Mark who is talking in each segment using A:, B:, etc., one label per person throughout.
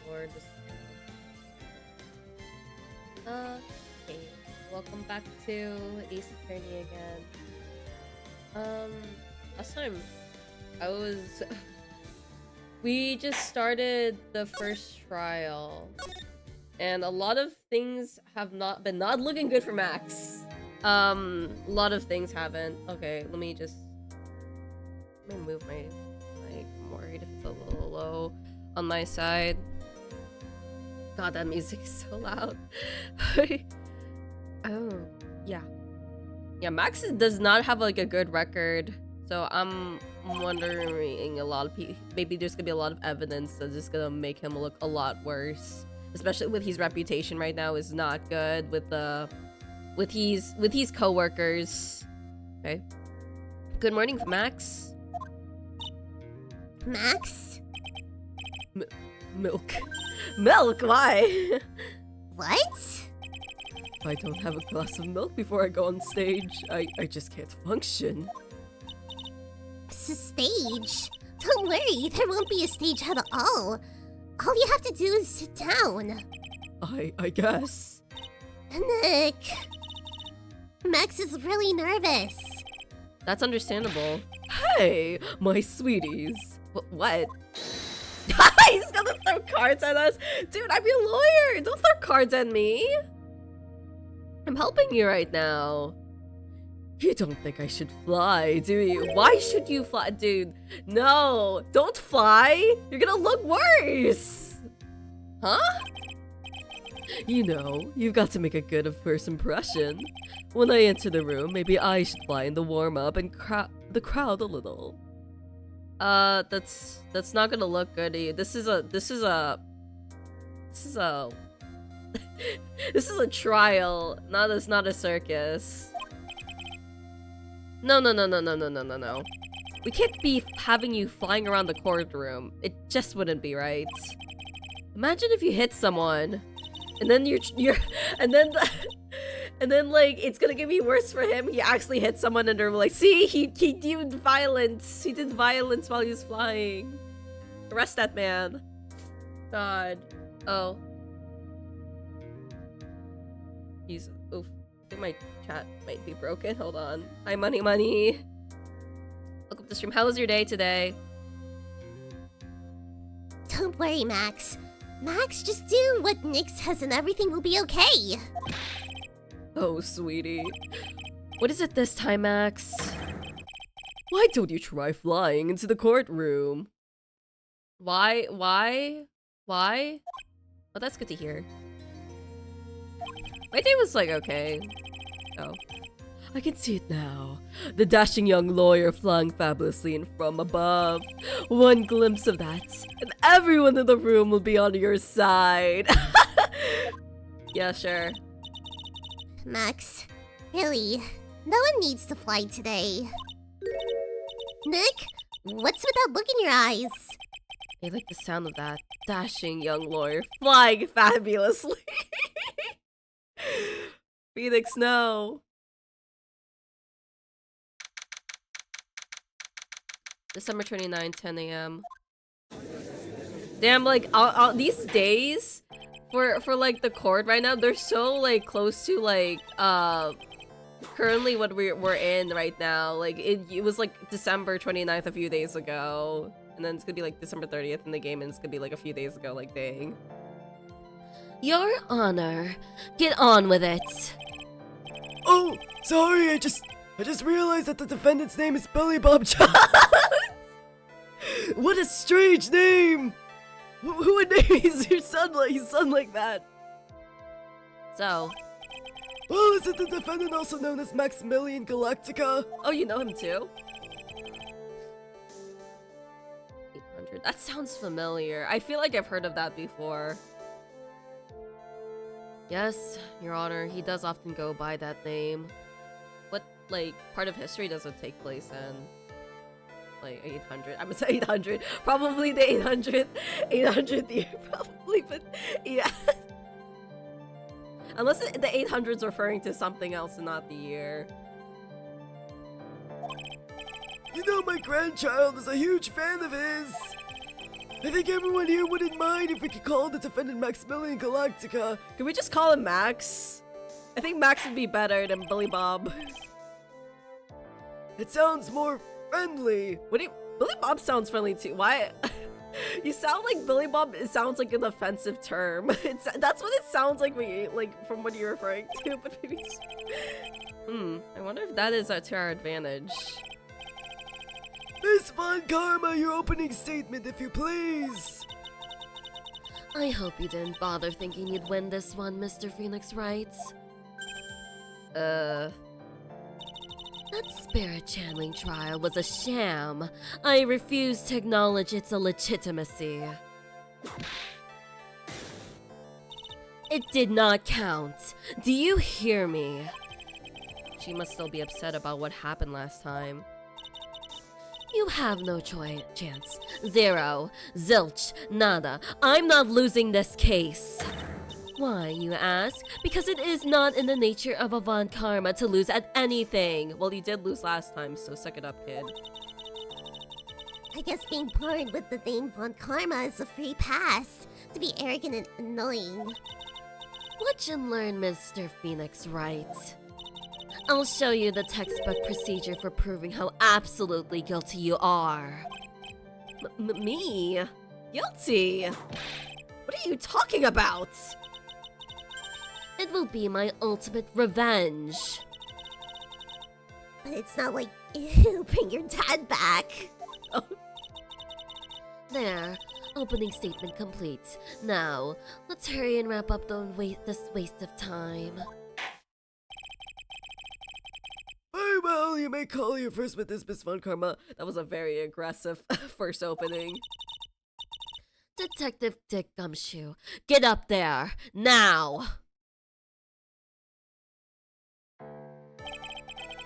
A: for this. Okay, welcome back to Ace Attorney again. Last time I was we just started the first trial and a lot of things have not looking good for Max. A lot of things haven't. Okay, let me move my mic. I'm worried if it's a little low on my side. God, that music is so loud. Oh, yeah. Yeah, Max does not have like a good record. So I'm wondering a lot of people, maybe there's gonna be a lot of evidence that's just gonna make him look a lot worse. Especially with his reputation right now is not good with his coworkers. Okay. Good morning, Max.
B: Max?
A: Milk. Milk? Why?
B: What?
A: I don't have a glass of milk before I go on stage. I just can't function.
B: Stage? Don't worry, there won't be a stage at all. All you have to do is sit down.
A: I guess.
B: Nick. Max is really nervous.
A: That's understandable. Hey, my sweeties. What? He's gonna throw cards at us? Dude, I'm your lawyer! Don't throw cards at me! I'm helping you right now. You don't think I should fly, do you? Why should you fly? Dude, no! Don't fly! You're gonna look worse! Huh? You know, you've got to make a good first impression. When I enter the room, maybe I should fly in the warm-up and the crowd a little. That's not gonna look good to you. This is a trial, not a circus. No. We can't be having you flying around the courtroom. It just wouldn't be right. Imagine if you hit someone, and then and then like it's gonna get me worse for him. He actually hit someone and they're like, see, he did violence. He did violence while he was flying. Arrest that man. God. Oh. He's oof. I think my chat might be broken. Hold on. Hi, money. Welcome to the stream. How was your day today?
B: Don't worry, Max. Max, just do what Nick says and everything will be okay.
A: Oh, sweetie. What is it this time, Max? Why don't you try flying into the courtroom? Why? Oh, that's good to hear. My day was like, okay. Oh. I can see it now. The dashing young lawyer flying fabulously in from above. One glimpse of that, and everyone in the room will be on your side. Yeah, sure.
B: Max, really, no one needs to fly today. Nick, what's with that look in your eyes?
A: I like the sound of that dashing young lawyer flying fabulously. Phoenix, no. December 29, 10 a.m. Damn, like, these days for like the court right now, they're so like close to like currently what we're in right now. Like it was like December 29th a few days ago, and then it's gonna be like December 30th in the game, and it's gonna be like a few days ago. Like, dang. Your Honor, get on with it.
C: Oh, sorry, I just realized that the defendant's name is Billy Bob Jones. What a strange name! Who would name his son like that?
A: So,
C: Well, isn't the defendant also known as Maximilian Galactica?
A: oh, you know him too? 800. That sounds familiar. I feel like I've heard of that before. Yes, Your Honor, he does often go by that name. What, like, part of history does it take place in? Like, 800? I'm gonna say 800. Probably the 800th year, probably, but yeah. Unless the 800's referring to something else and not the year.
C: You know, my grandchild is a huge fan of his. I think everyone here wouldn't mind if we could call the defendant Maximilian Galactica.
A: Can we just call him Max? I think Max would be better than Billy Bob.
C: It sounds more friendly.
A: What do you— Billy Bob sounds friendly too. Why? You sound like Billy Bob. It sounds like an offensive term. That's what it sounds like when you, like, from what you're referring to. But maybe just... I wonder if that is to our advantage.
C: Miss Von Karma, your opening statement, if you please.
D: I hope you didn't bother thinking you'd win this one, Mr. Phoenix Wright. That spirit channeling trial was a sham. I refuse to acknowledge its illegitimacy. It did not count. Do you hear me?
A: She must still be upset about what happened last time.
D: You have no chance. Zero. Zilch. Nada. I'm not losing this case. Why, you ask? Because it is not in the nature of a Von Karma to lose at anything.
A: Well, you did lose last time, so suck it up, kid.
B: I guess being born with the name Von Karma is a free pass to be arrogant and annoying.
D: Watch and learn, Mr. Phoenix Wright. I'll show you the textbook procedure for proving how absolutely guilty you are.
A: Me? Guilty? What are you talking about?
D: It will be my ultimate revenge.
B: But it's not like it'll bring your dad back.
A: Oh.
D: There. Opening statement complete. Now, let's hurry and wrap up this waste of time.
C: Very well, you may call your first witness, Miss Von Karma.
A: That was a very aggressive first opening.
D: Detective Dick Gumshoe, get up there, now!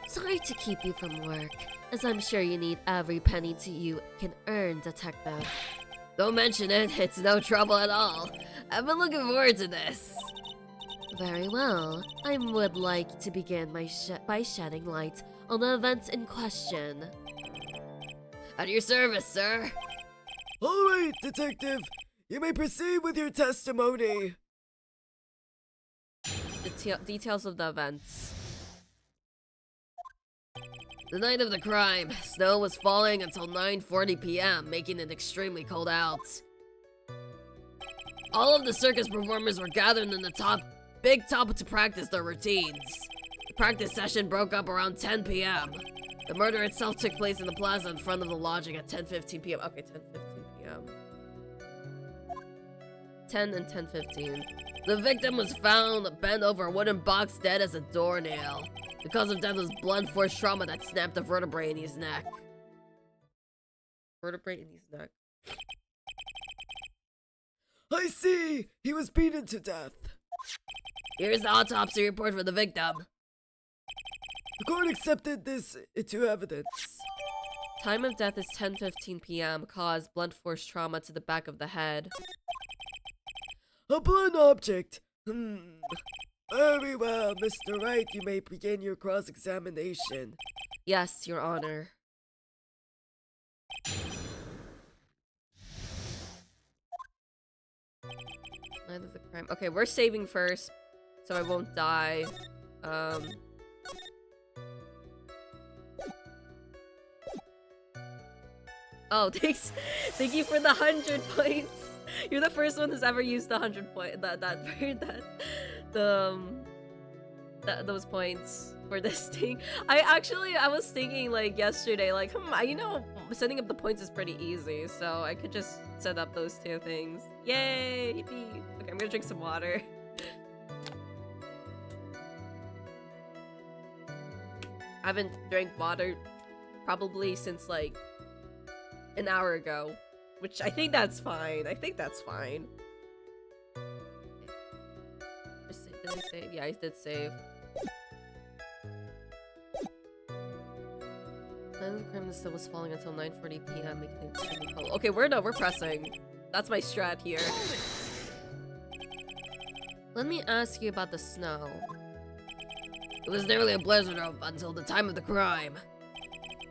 D: Sorry to keep you from work, as I'm sure you need every penny you can earn, Detective.
E: Don't mention it, it's no trouble at all. I've been looking forward to this.
D: Very well. I would like to begin by shedding light on the events in question.
E: At your service, sir.
C: Alright, Detective. You may proceed with your testimony.
A: The details of the events.
E: The night of the crime, snow was falling until 9:40 p.m., making it extremely cold out. All of the circus performers were gathered in the big top to practice their routines. The practice session broke up around 10 p.m. The murder itself took place in the plaza in front of the lodging at 10:15 p.m. Okay, 10:15 p.m.
A: 10 and 10:15.
E: The victim was found bent over a wooden box dead as a doornail. The cause of death was blunt force trauma that snapped a vertebrae in his neck.
A: Vertebrae in his neck.
C: I see! He was beaten to death.
E: Here's the autopsy report for the victim.
C: The court accepted this into evidence.
A: Time of death is 10:15 p.m. Cause blunt force trauma to the back of the head.
C: A blunt object. Very well, Mr. Wright, you may begin your cross-examination.
A: Yes, Your Honor. Night of the crime. Okay, we're saving first, so I won't die. Oh, thank you for the 100 points. You're the first one who's ever used the 100 point those points for this thing. I was thinking like yesterday, like, you know, setting up the points is pretty easy, so I could just set up those two things. Yay! Yippee! Okay, I'm gonna drink some water. I haven't drank water probably since like an hour ago, which I think that's fine. I think that's fine. Did I save? Yeah, I did save. The crime still was falling until 9:40 p.m. making it extremely cold. Okay, we're pressing. That's my strat here. Let me ask you about the snow.
E: It was nearly a blizzard up until the time of the crime.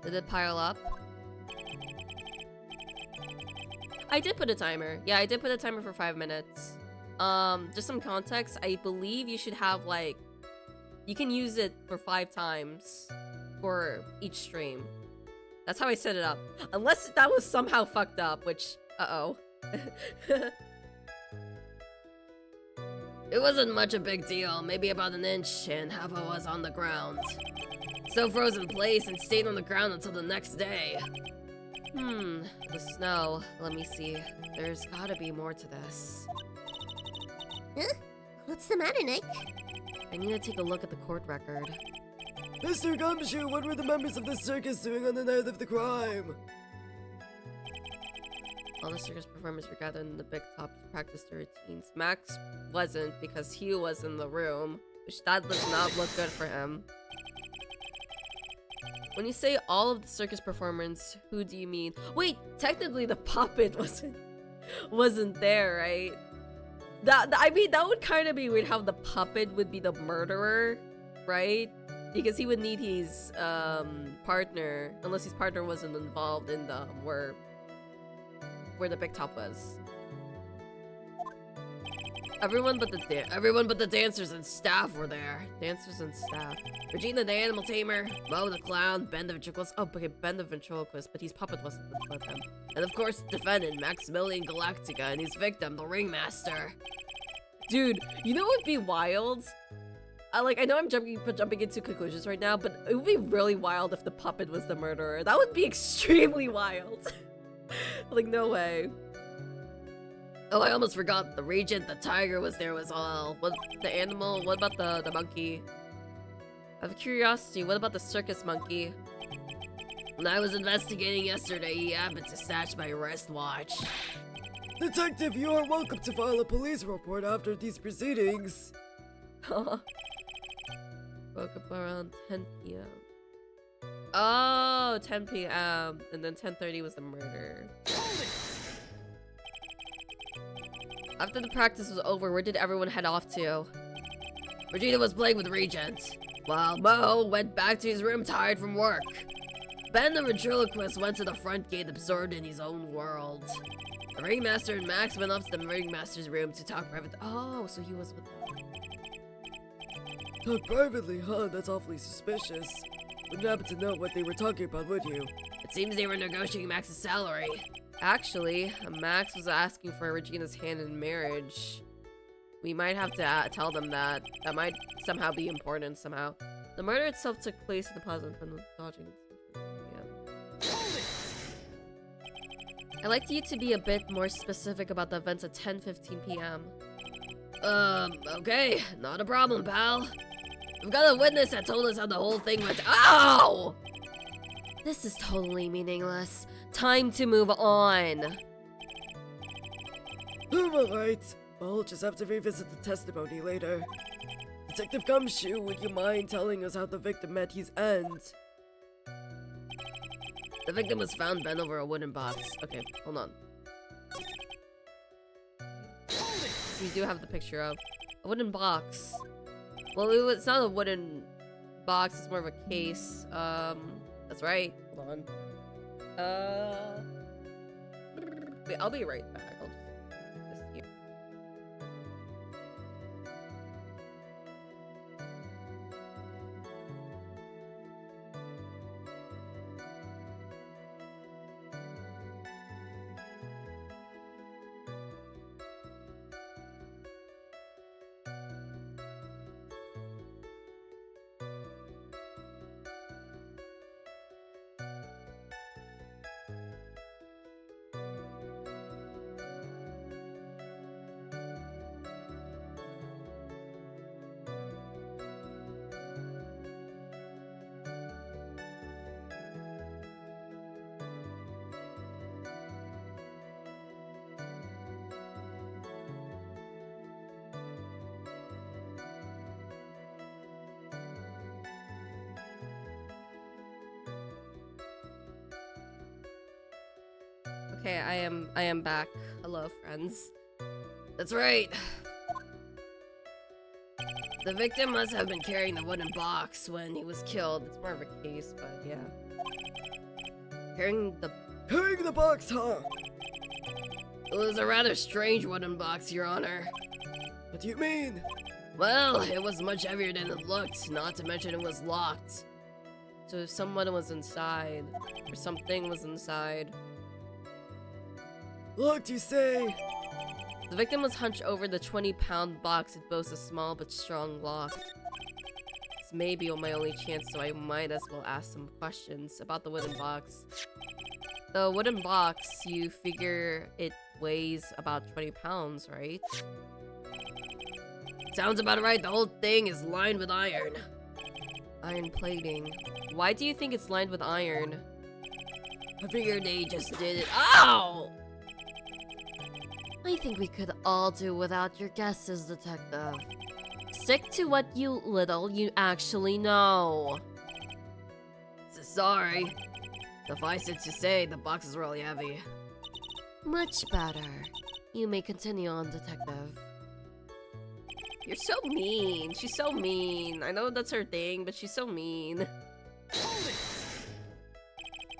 A: Did it pile up? I did put a timer. Yeah, I did put a timer for 5 minutes. Just some context, I believe you should have like, you can use it for 5 times for each stream. That's how I set it up. Unless that was somehow fucked up, which, uh-oh.
E: It wasn't much a big deal, maybe about an inch, and half I was on the ground. So froze in place and stayed on the ground until the next day.
A: The snow. Let me see. There's gotta be more to this.
B: Huh? What's the matter, Nick?
A: I need to take a look at the court record.
C: Mr. Gumshoe, what were the members of the circus doing on the night of the crime?
A: All the circus performers were gathered in the big top to practice their routines. Max wasn't because he was in the room, which that does not look good for him. When you say all of the circus performers, who do you mean? Wait, technically the puppet wasn't there, right? I mean, that would kind of be weird how the puppet would be the murderer, right? Because he would need his partner, unless his partner wasn't involved in the where the big top was.
E: Everyone but the dancers and staff were there.
A: Dancers and staff.
E: Regina the animal tamer, Mo the clown, Ben the ventriloquist,
A: Oh, okay, Ben the ventriloquist, but his puppet wasn't with him.
E: and of course the defendant, Maximilian Galactica, and his victim, the ringmaster.
A: Dude, you know what would be wild? I know I'm jumping into conclusions right now, but it would be really wild if the puppet was the murderer. That would be extremely wild. Like, no way.
E: Oh, I almost forgot. The regent, the tiger was there as well. What the animal? What about the monkey?
A: Out of curiosity, what about the circus monkey?
E: When I was investigating yesterday, he happened to snatch my wristwatch.
C: Detective, you are welcome to file a police report after these proceedings.
A: Woke up around 10 p.m. Oh, 10 p.m. And then 10:30 was the murder. After the practice was over, where did everyone head off to?
E: Regina was playing with Regent, while Mo went back to his room tired from work. Ben the ventriloquist went to the front gate absorbed in his own world. The ringmaster and Max went up to the ringmaster's room to talk privately.
A: Oh, so he was with them.
C: Talk privately, huh? That's awfully suspicious. Wouldn't happen to know what they were talking about, would you?
E: It seems they were negotiating Max's salary.
A: Actually, Max was asking for Regina's hand in marriage. We might have to tell them that. That might somehow be important somehow. The murder itself took place in the plaza in front of the dodging. Yeah. I'd like you to be a bit more specific about the events at 10:15 p.m.
E: Okay, not a problem, pal. We've got a witness that told us how the whole thing went. Ow!
A: This is totally meaningless. Time to move on.
C: Alright. I'll just have to revisit the testimony later. Detective Gumshoe, would you mind telling us how the victim met his end?
E: The victim was found bent over a wooden box.
A: Okay, hold on. We do have the picture of a wooden box. Well, it's not a wooden box, it's more of a case. That's right. Hold on. Wait, I'll be right back. I'll just here. Okay, I am back. Hello, friends.
E: That's right. The victim must have been carrying the wooden box when he was killed.
A: It's more of a case, but yeah. Carrying the
C: Carrying the box, huh?
E: It was a rather strange wooden box, Your Honor.
C: What do you mean?
E: Well, it was much heavier than it looked, not to mention it was locked.
A: So if someone was inside, or something was inside.
C: Locked, you say?
A: The victim was hunched over the 20-pound box. It boasts a small but strong lock. This may be my only chance, so I might as well ask some questions about the wooden box. The wooden box, you figure it weighs about 20 pounds, right?
E: Sounds about right. The whole thing is lined with iron.
A: Iron plating. Why do you think it's lined with iron?
E: I figured they just did it. Ow!
D: I think we could all do without your guesses, Detective. Stick to what you actually know.
E: Sorry. Suffice it to say, the box is really heavy.
D: Much better. You may continue on, Detective.
A: You're so mean. She's so mean. I know that's her thing, but she's so mean.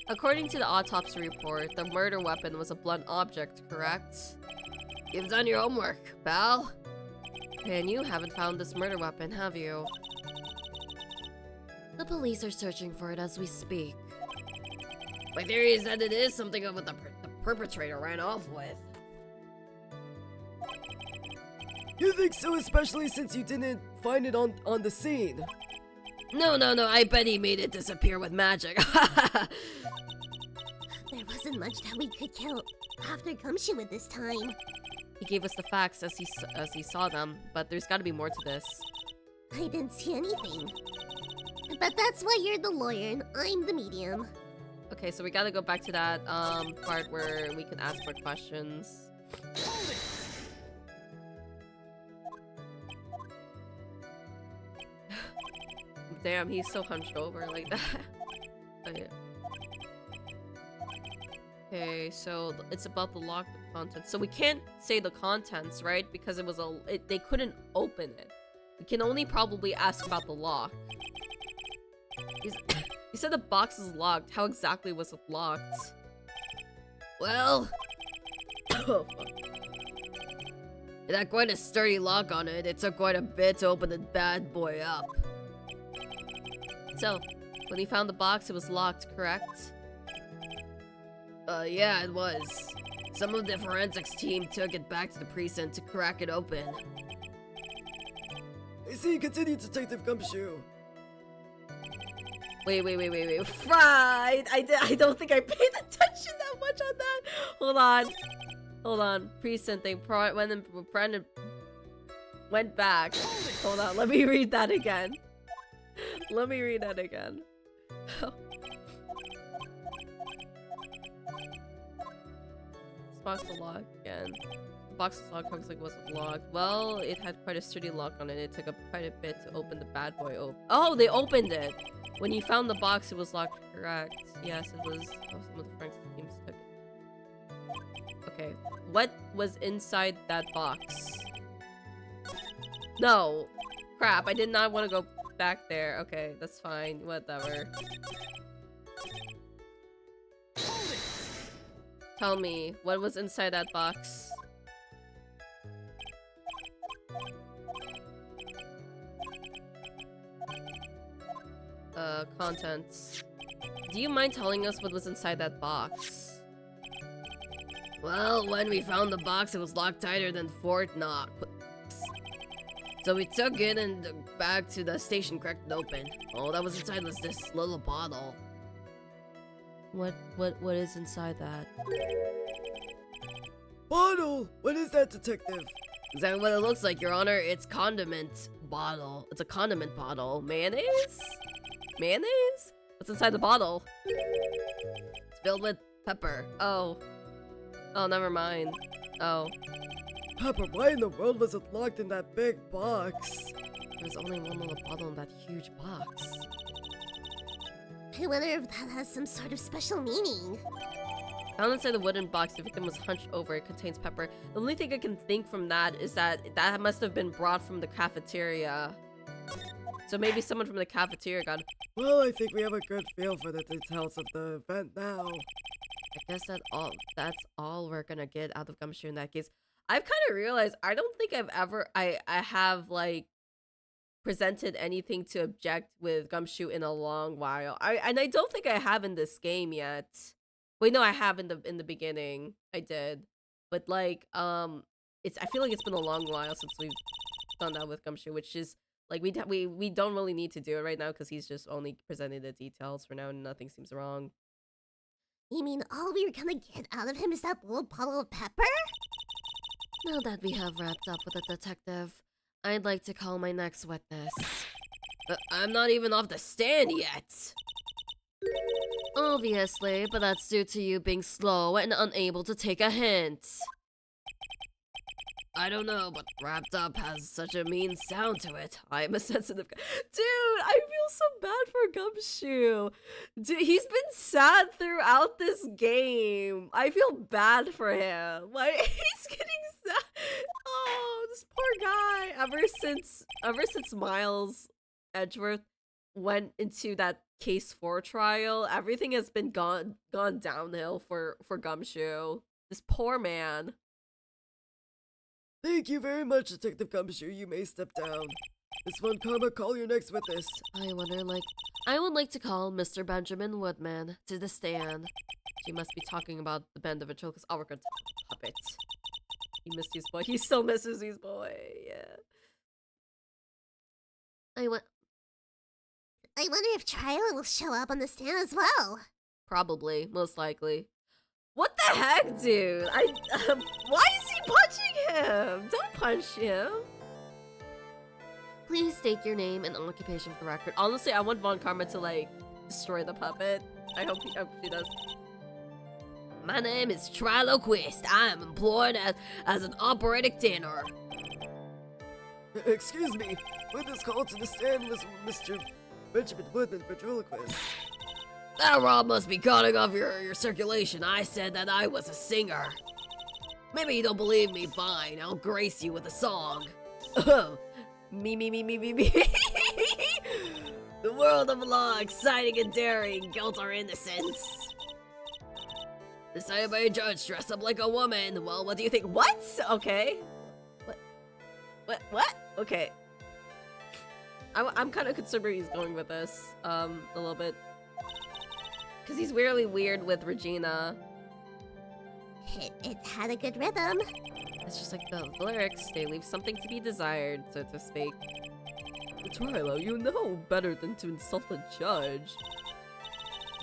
A: According to the autopsy report, the murder weapon was a blunt object, correct?
E: You've done your homework, pal.
A: And you haven't found this murder weapon, have you?
D: The police are searching for it as we speak.
E: My theory is that it is something of what the perpetrator ran off with.
C: You think so, especially since you didn't find it on the scene?
E: No, I bet he made it disappear with magic.
B: There wasn't much that we could kill after Gumshoe at this time.
A: He gave us the facts as he saw them, but there's gotta be more to this.
B: I didn't see anything. But that's why you're the lawyer and I'm the medium.
A: Okay, so we gotta go back to that part where we can ask more questions. Damn, he's so hunched over like that. Oh, yeah. Okay, so it's about the locked contents. So we can't say the contents, right? Because it was they couldn't open it. We can only probably ask about the lock. He said the box is locked. How exactly was it locked?
E: Well,
A: Oh, fuck.
E: it had quite a sturdy lock on it. It took quite a bit to open the bad boy up.
A: So, when he found the box, it was locked, correct?
E: Yeah, it was. Some of the forensics team took it back to the precinct to crack it open.
C: I see. Continue, Detective Gumshoe.
A: Wait. Right! I don't think I paid attention that much on that. Hold on. Precinct thing. Brendan went back. Hold on. Let me read that again. This box was locked again. The box was locked. Looks like it wasn't locked. Well, it had quite a sturdy lock on it. It took quite a bit to open the bad boy open. Oh, they opened it! When you found the box, it was locked, correct. Yes, it was. Oh, some of the forensic teams took it. Okay. What was inside that box? No! Crap, I did not want to go back there. Okay, that's fine. Whatever. Tell me, what was inside that box? Contents. Do you mind telling us what was inside that box?
E: Well, when we found the box, it was locked tighter than Fort Knox. So we took it and back to the station, cracked it open. All that was inside was this little bottle.
D: What is inside that?
C: Bottle! What is that, Detective?
E: Exactly what it looks like, Your Honor. It's condiment bottle. It's a condiment bottle.
A: Mayonnaise? Mayonnaise? What's inside the bottle?
E: It's filled with pepper.
A: Oh. Oh, never mind. Oh.
C: Pepper, why in the world was it locked in that big box?
A: There's only one little bottle in that huge box.
B: I wonder if that has some sort of special meaning.
A: Found inside the wooden box, the victim was hunched over. It contains pepper. The only thing I can think from that is that must have been brought from the cafeteria. So maybe someone from the cafeteria got...
C: Well, I think we have a good feel for the details of the event now.
A: I guess that's all we're gonna get out of Gumshoe in that case. I've kind of realized I don't think I've ever I have like presented anything to object with Gumshoe in a long while. I don't think I have in this game yet. Wait, no, I have in the beginning. I did. But like it's I feel like it's been a long while since we've done that with Gumshoe, which is like we don't really need to do it right now because he's just only presenting the details for now and nothing seems wrong.
B: You mean all we were gonna get out of him is that little bottle of pepper?
D: Now that we have wrapped up with the detective, I'd like to call my next witness.
E: I'm not even off the stand yet.
D: Obviously, but that's due to you being slow and unable to take a hint.
E: I don't know, but wrapped up has such a mean sound to it.
A: I'm a sensitive guy. Dude, I feel so bad for Gumshoe. Dude, he's been sad throughout this game. I feel bad for him. Like, he's getting sad. Oh, this poor guy. Ever since Miles Edgeworth went into that case 4 trial, everything has been gone downhill for Gumshoe. This poor man.
C: Thank you very much, Detective Gumshoe. You may step down. Miss Von Karma, call your next witness.
D: I would like to call Mr. Benjamin Woodman to the stand.
A: She must be talking about the band of ventriloquist Alric puppet. He missed his boy. He still misses his boy. Yeah.
B: I wonder if Tryla will show up on the stand as well.
A: Probably, most likely. What the heck, dude? Why is he punching him? Don't punch him.
D: Please state your name and occupation for the record.
A: Honestly, I want Von Karma to, like, destroy the puppet. I hope she does.
E: My name is Triloquist. I am employed as an operatic tenor.
C: Excuse me. Witness called to the stand was Mr. Benjamin Woodman, ventriloquist.
E: That Rob must be cutting off your circulation. I said that I was a singer. Maybe you don't believe me, fine. I'll grace you with a song.
A: Me.
E: The world of law, exciting and daring, guilt or innocence. Decided by a judge, dress up like a woman. Well, what do you think?
A: What? Okay. What? Okay. I'm kind of concerned where he's going with this, a little bit. Because he's really weird with Regina.
B: It had a good rhythm.
A: It's just like the lyrics, they leave something to be desired, so to speak. Twyla, you know better than to insult a judge.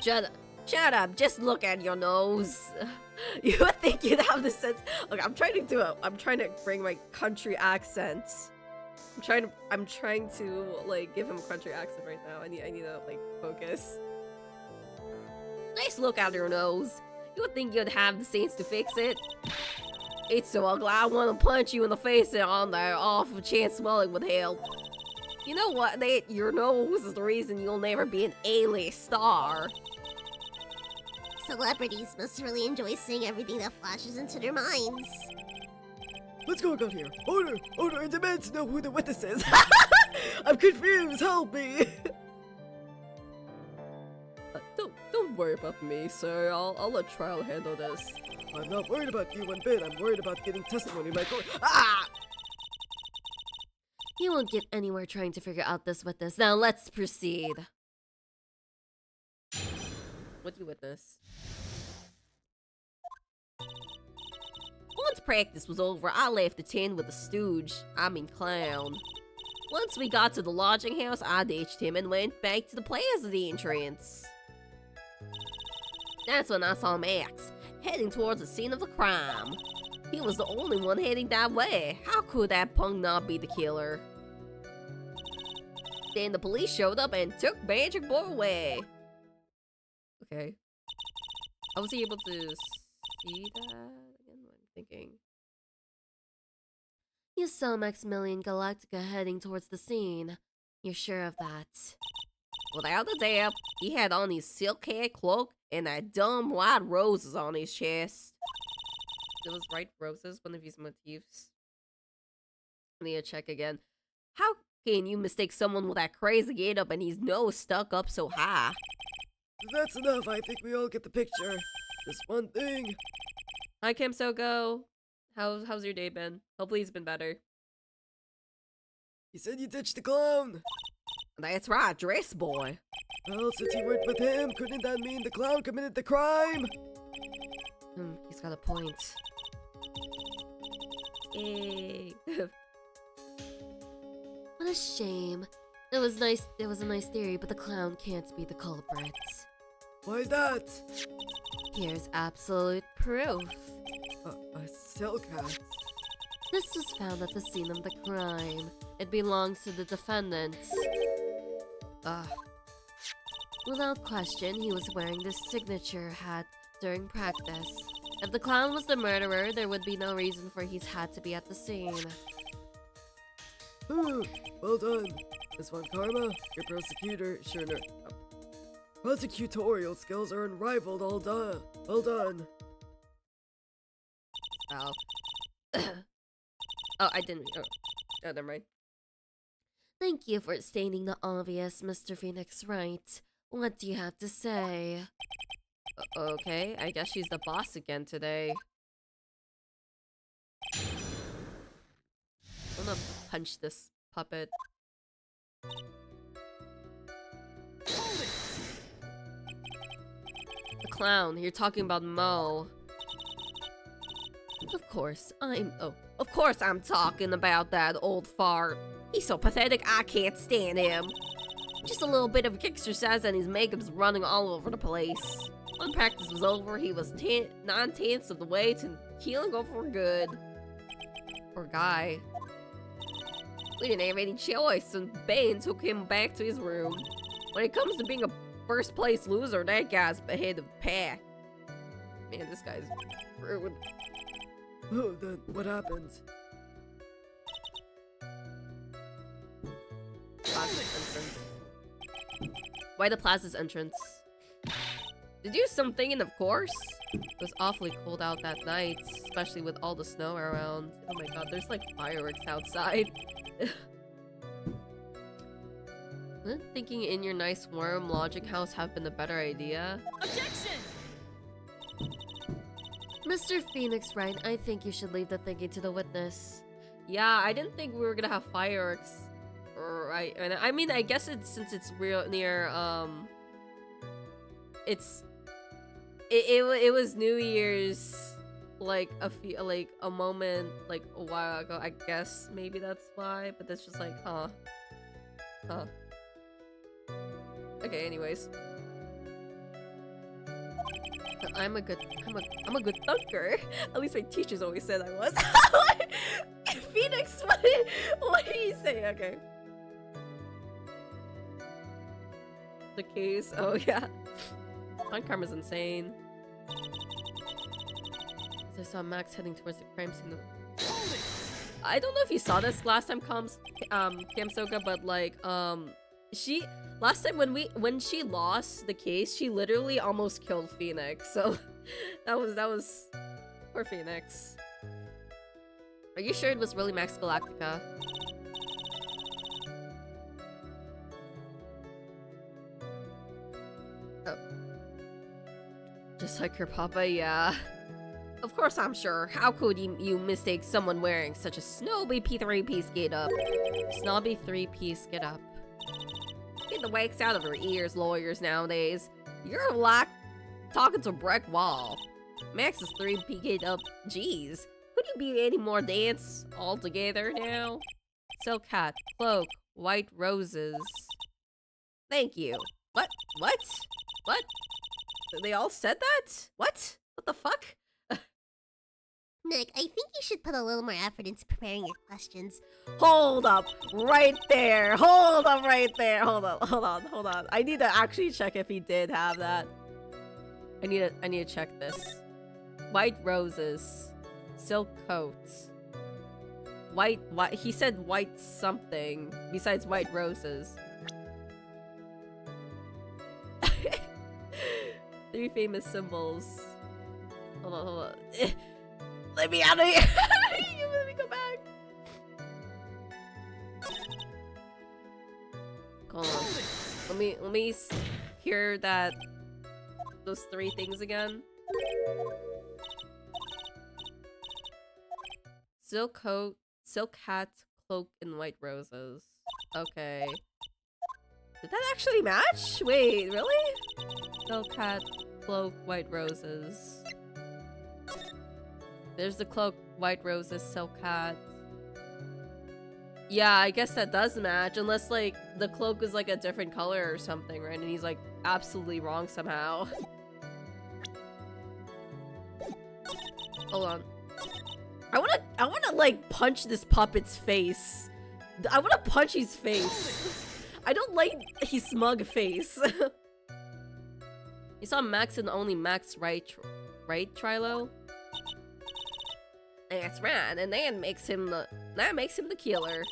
E: Shut up, just look at your nose.
A: You would think you'd have the sense. Okay, I'm trying to bring my country accent. I'm trying to like give him a country accent right now. I need to like focus.
E: Nice look at your nose. You would think you'd have the sense to fix it. It's so ugly, I want to punch you in the face and on there off a chance smelling would help. You know what, Nate? Your nose is the reason you'll never be an A-list star.
B: Celebrities must really enjoy seeing everything that flashes into their minds.
C: What's going on here? Order! Order! I demand to know who the witness is! I'm confused! Help me!
A: Don't worry about me, sir. I'll let trial handle this.
C: I'm not worried about you one bit. I'm worried about getting testimony in my court. Ah!
D: You won't get anywhere trying to figure out this with this. Now let's proceed.
A: What do you witness?
E: Once practice was over, I left the tent with the stooge. Clown. Once we got to the lodging house, I ditched him and went back to the plaza entrance. That's when I saw Max, heading towards the scene of the crime. He was the only one heading that way. How could that punk not be the killer? Then the police showed up and took Magic Boy away.
A: Okay. How was he able to see that? Again, what I'm thinking.
D: You saw Maximilian Galactica heading towards the scene. You're sure of that?
E: Without a doubt, he had on his silk hair cloak and that dumb white roses on his chest.
A: It was Wright Roses, one of his motifs. I need to check again.
E: How can you mistake someone with that crazy getup and his nose stuck up so high?
C: That's enough. I think we all get the picture. Just one thing.
A: Hi, Kim Soko. How's your day been? Hopefully it's been better.
C: You said you ditched the clown.
A: That's right, dress boy.
C: Well, since you worked with him, couldn't that mean the clown committed the crime?
A: He's got a point. Yay.
D: What a shame. It was a nice theory, but the clown can't be the culprit.
C: Why is that?
D: Here's absolute proof.
C: A silk hat.
D: This was found at the scene of the crime. It belongs to the defendant. Without question, he was wearing this signature hat during practice. If the clown was the murderer, there would be no reason for his hat to be at the scene.
C: Well done. Miss Von Karma, your prosecutorial skills are unrivaled. All done. Well done.
A: Oh. Oh, I didn't. Oh, never mind.
D: Thank you for stating the obvious, Mr. Phoenix Wright. What do you have to say?
A: Okay, I guess she's the boss again today. I'm gonna punch this puppet. The clown, you're talking about Mo. Of course I'm talking about that old fart. He's so pathetic, I can't stand him. Just a little bit of exercise and his makeup's running all over the place. When practice was over, he was 9/10 of the way to healing up for good. Poor guy. We didn't have any choice, and Bane took him back to his room. When it comes to being a first place loser, that guy's ahead of the pack. Man, this guy's rude.
C: Oh, then what happens?
A: Plaza's entrance. Why the Plaza's entrance? To do something, and of course. It was awfully cold out that night, especially with all the snow around. Oh my god, there's like fireworks outside. Wouldn't thinking in your nice warm lodging house have been a better idea?
E: Objection!
D: Mr. Phoenix Wright, I think you should leave the thinking to the witness.
A: Yeah, I didn't think we were gonna have fireworks. Right, and I mean, I guess it's since it's real near, it was New Year's, like a moment, like a while ago. I guess maybe that's why, but that's just like, huh. Okay, anyways. I'm a good thunker. At least my teachers always said I was. Phoenix, what did he say? Okay. The case. Oh yeah. Fun Karma's insane. I saw Max heading towards the crime scene. I don't know if you saw this last time, Kamsoka, but like, she last time when she lost the case, she literally almost killed Phoenix. So that was poor Phoenix. Are you sure it was really Max Galactica? Oh. Just like your papa, yeah. Of course I'm sure. How could you mistake someone wearing such a snobby P3-piece get-up? Snobby 3-piece get-up. Get the wax out of your ears, lawyers nowadays. You're like talking to a brick wall. Max's 3-piece get-up, jeez. Could you be any more dance altogether now? Silk hat, cloak, white roses. Thank you. What? They all said that? What the fuck?
B: Nick, I think you should put a little more effort into preparing your questions.
A: Hold up right there. Hold up right there. Hold on. I need to actually check if he did have that. I need to check this. White roses. Silk coats. White, he said white something besides white roses. 3 famous symbols. Hold on. Let me out of here! Let me go back! Hold on. Let me hear that... those 3 things again. Silk hat, cloak, and white roses. Okay. Did that actually match? Wait, really? Silk hat, cloak, white roses. There's the cloak, white roses, silk hat. Yeah, I guess that does match, unless like the cloak is like a different color or something, right? And he's like absolutely wrong somehow. Hold on. I wanna like punch this puppet's face. I wanna punch his face. I don't like his smug face. You saw Max and only Max, right, Trilo? That's right, and that makes him the killer.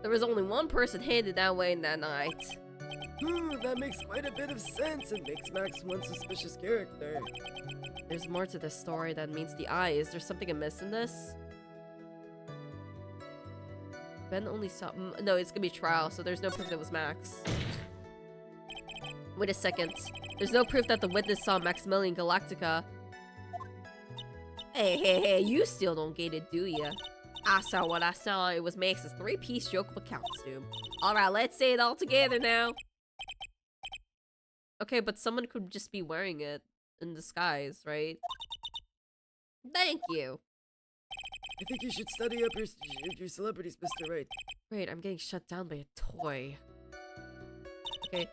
A: There was only one person headed that way that night.
C: That makes quite a bit of sense and makes Max one suspicious character.
A: There's more to this story than meets the eye. Is there something amiss in this? Ben only saw... No, it's gonna be trial, so there's no proof that it was Max. Wait a second. There's no proof that the witness saw Maximilian Galactica. Hey, you still don't get it, do ya? I saw what I saw. It was Max's three-piece joke of a costume. Alright, let's say it all together now. Okay, but someone could just be wearing it in disguise, right? Thank you.
C: I think you should study up your celebrities, Mr. Wright.
A: Wait, I'm getting shut down by a toy. Okay.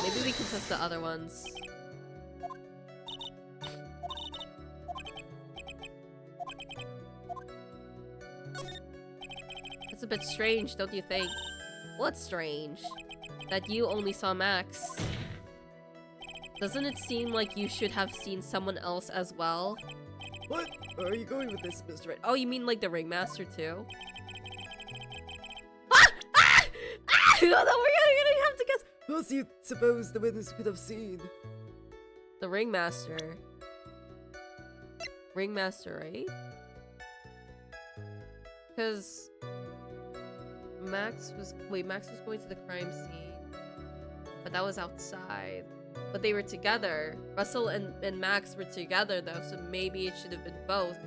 A: Maybe we can test the other ones. It's a bit strange, don't you think? What's strange? That you only saw Max. Doesn't it seem like you should have seen someone else as well?
C: What? Where are you going with this, Mr. Wright?
A: Oh, you mean like the ringmaster too? No, we're gonna have to guess.
C: Who else do you suppose the witness could have seen?
A: The ringmaster. Ringmaster, right? Because Max was going to the crime scene, but that was outside. But they were together. Russell and Max were together though, so maybe it should have been both.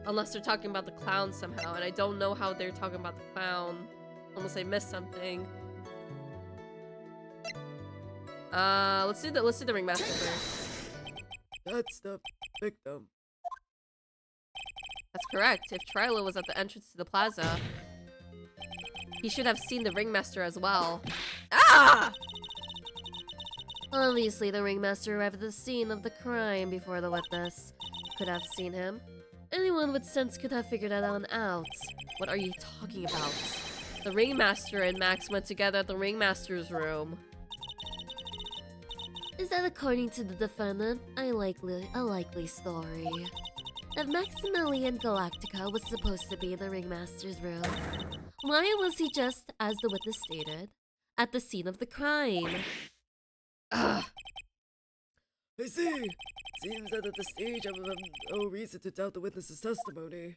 A: Unless they're talking about the clown somehow, and I don't know how they're talking about the clown. Unless I missed something. Let's do the ringmaster first.
C: That's the victim.
A: That's correct. If Trilo was at the entrance to the plaza, he should have seen the ringmaster as well. Ah!
D: Obviously, the ringmaster arrived at the scene of the crime before the witness could have seen him. Anyone with sense could have figured that one out.
A: What are you talking about? The ringmaster and Max went together at the ringmaster's room.
D: Is that according to the defendant? A likely story. That Maximilian Galactica was supposed to be in the ringmaster's room. Why was he just, as the witness stated, at the scene of the crime?
A: Ugh.
C: I see. Seems that at this stage I have no reason to doubt the witness's testimony.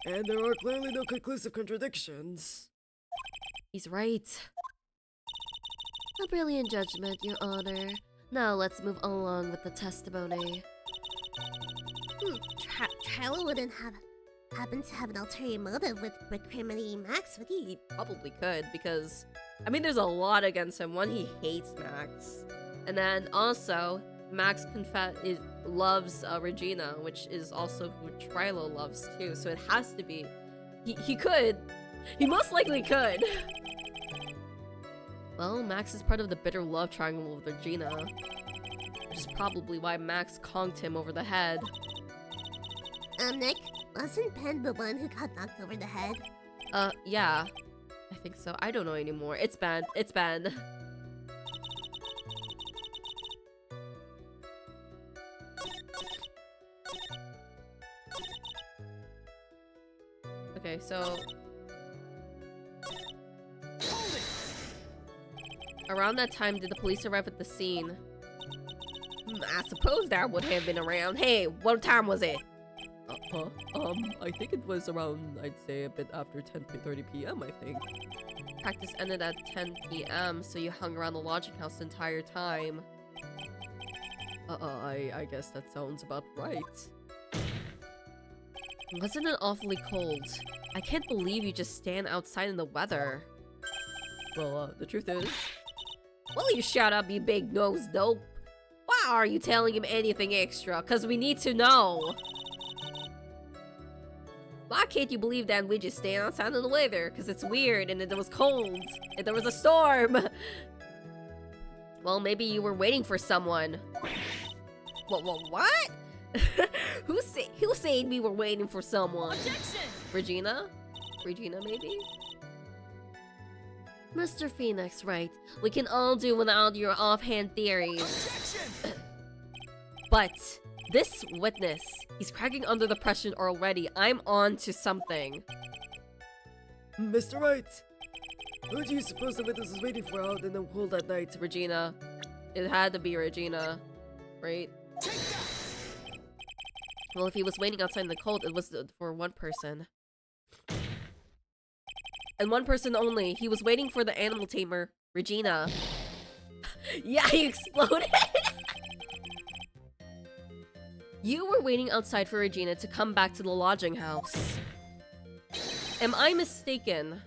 C: And there are clearly no conclusive contradictions.
A: He's right.
D: A brilliant judgment, Your Honor. Now let's move along with the testimony.
B: Trilo wouldn't happen to have an ulterior motive with recriminating Max, would he?
A: He probably could, because I mean there's a lot against him. One, he hates Max. And then also Max loves Regina, which is also who Trilo loves too. So it has to be. He most likely could. Well, Max is part of the bitter love triangle with Regina, which is probably why Max conked him over the head.
B: Nick, wasn't Ben the one who got knocked over the head?
A: Yeah. I think so. I don't know anymore. It's Ben. It's Ben. Okay, so around that time, did the police arrive at the scene? I suppose that would have been around. Hey, what time was it?
C: I think it was around, I'd say, a bit after 10:30 p.m., I think.
A: Practice ended at 10 p.m., so you hung around the lodging house the entire time. I guess that sounds about right.
D: Wasn't it awfully cold? I can't believe you just stand outside in the weather.
A: Well, the truth is...
E: Will you shut up, you big nose dope? Why are you telling him anything extra? Cause we need to know. Why can't you believe that we just stand outside in the weather? Cause it's weird and it was cold and there was a storm.
D: Well, maybe you were waiting for someone.
E: What? Who said we were waiting for someone?
D: Objection!
E: Regina? Regina, maybe?
D: Mr. Phoenix, right. We can all do without your offhand theories.
C: Objection!
D: But this witness, he's cracking under the pressure already. I'm on to something.
C: Mr. Wright, who do you suppose the witness is waiting for out in the cold at night?
E: Regina. It had to be Regina, right?
D: Well, if he was waiting outside in the cold, it was for one person. And one person only. He was waiting for the animal tamer, Regina.
E: Yeah, he exploded!
D: You were waiting outside for Regina to come back to the lodging house. Am I mistaken?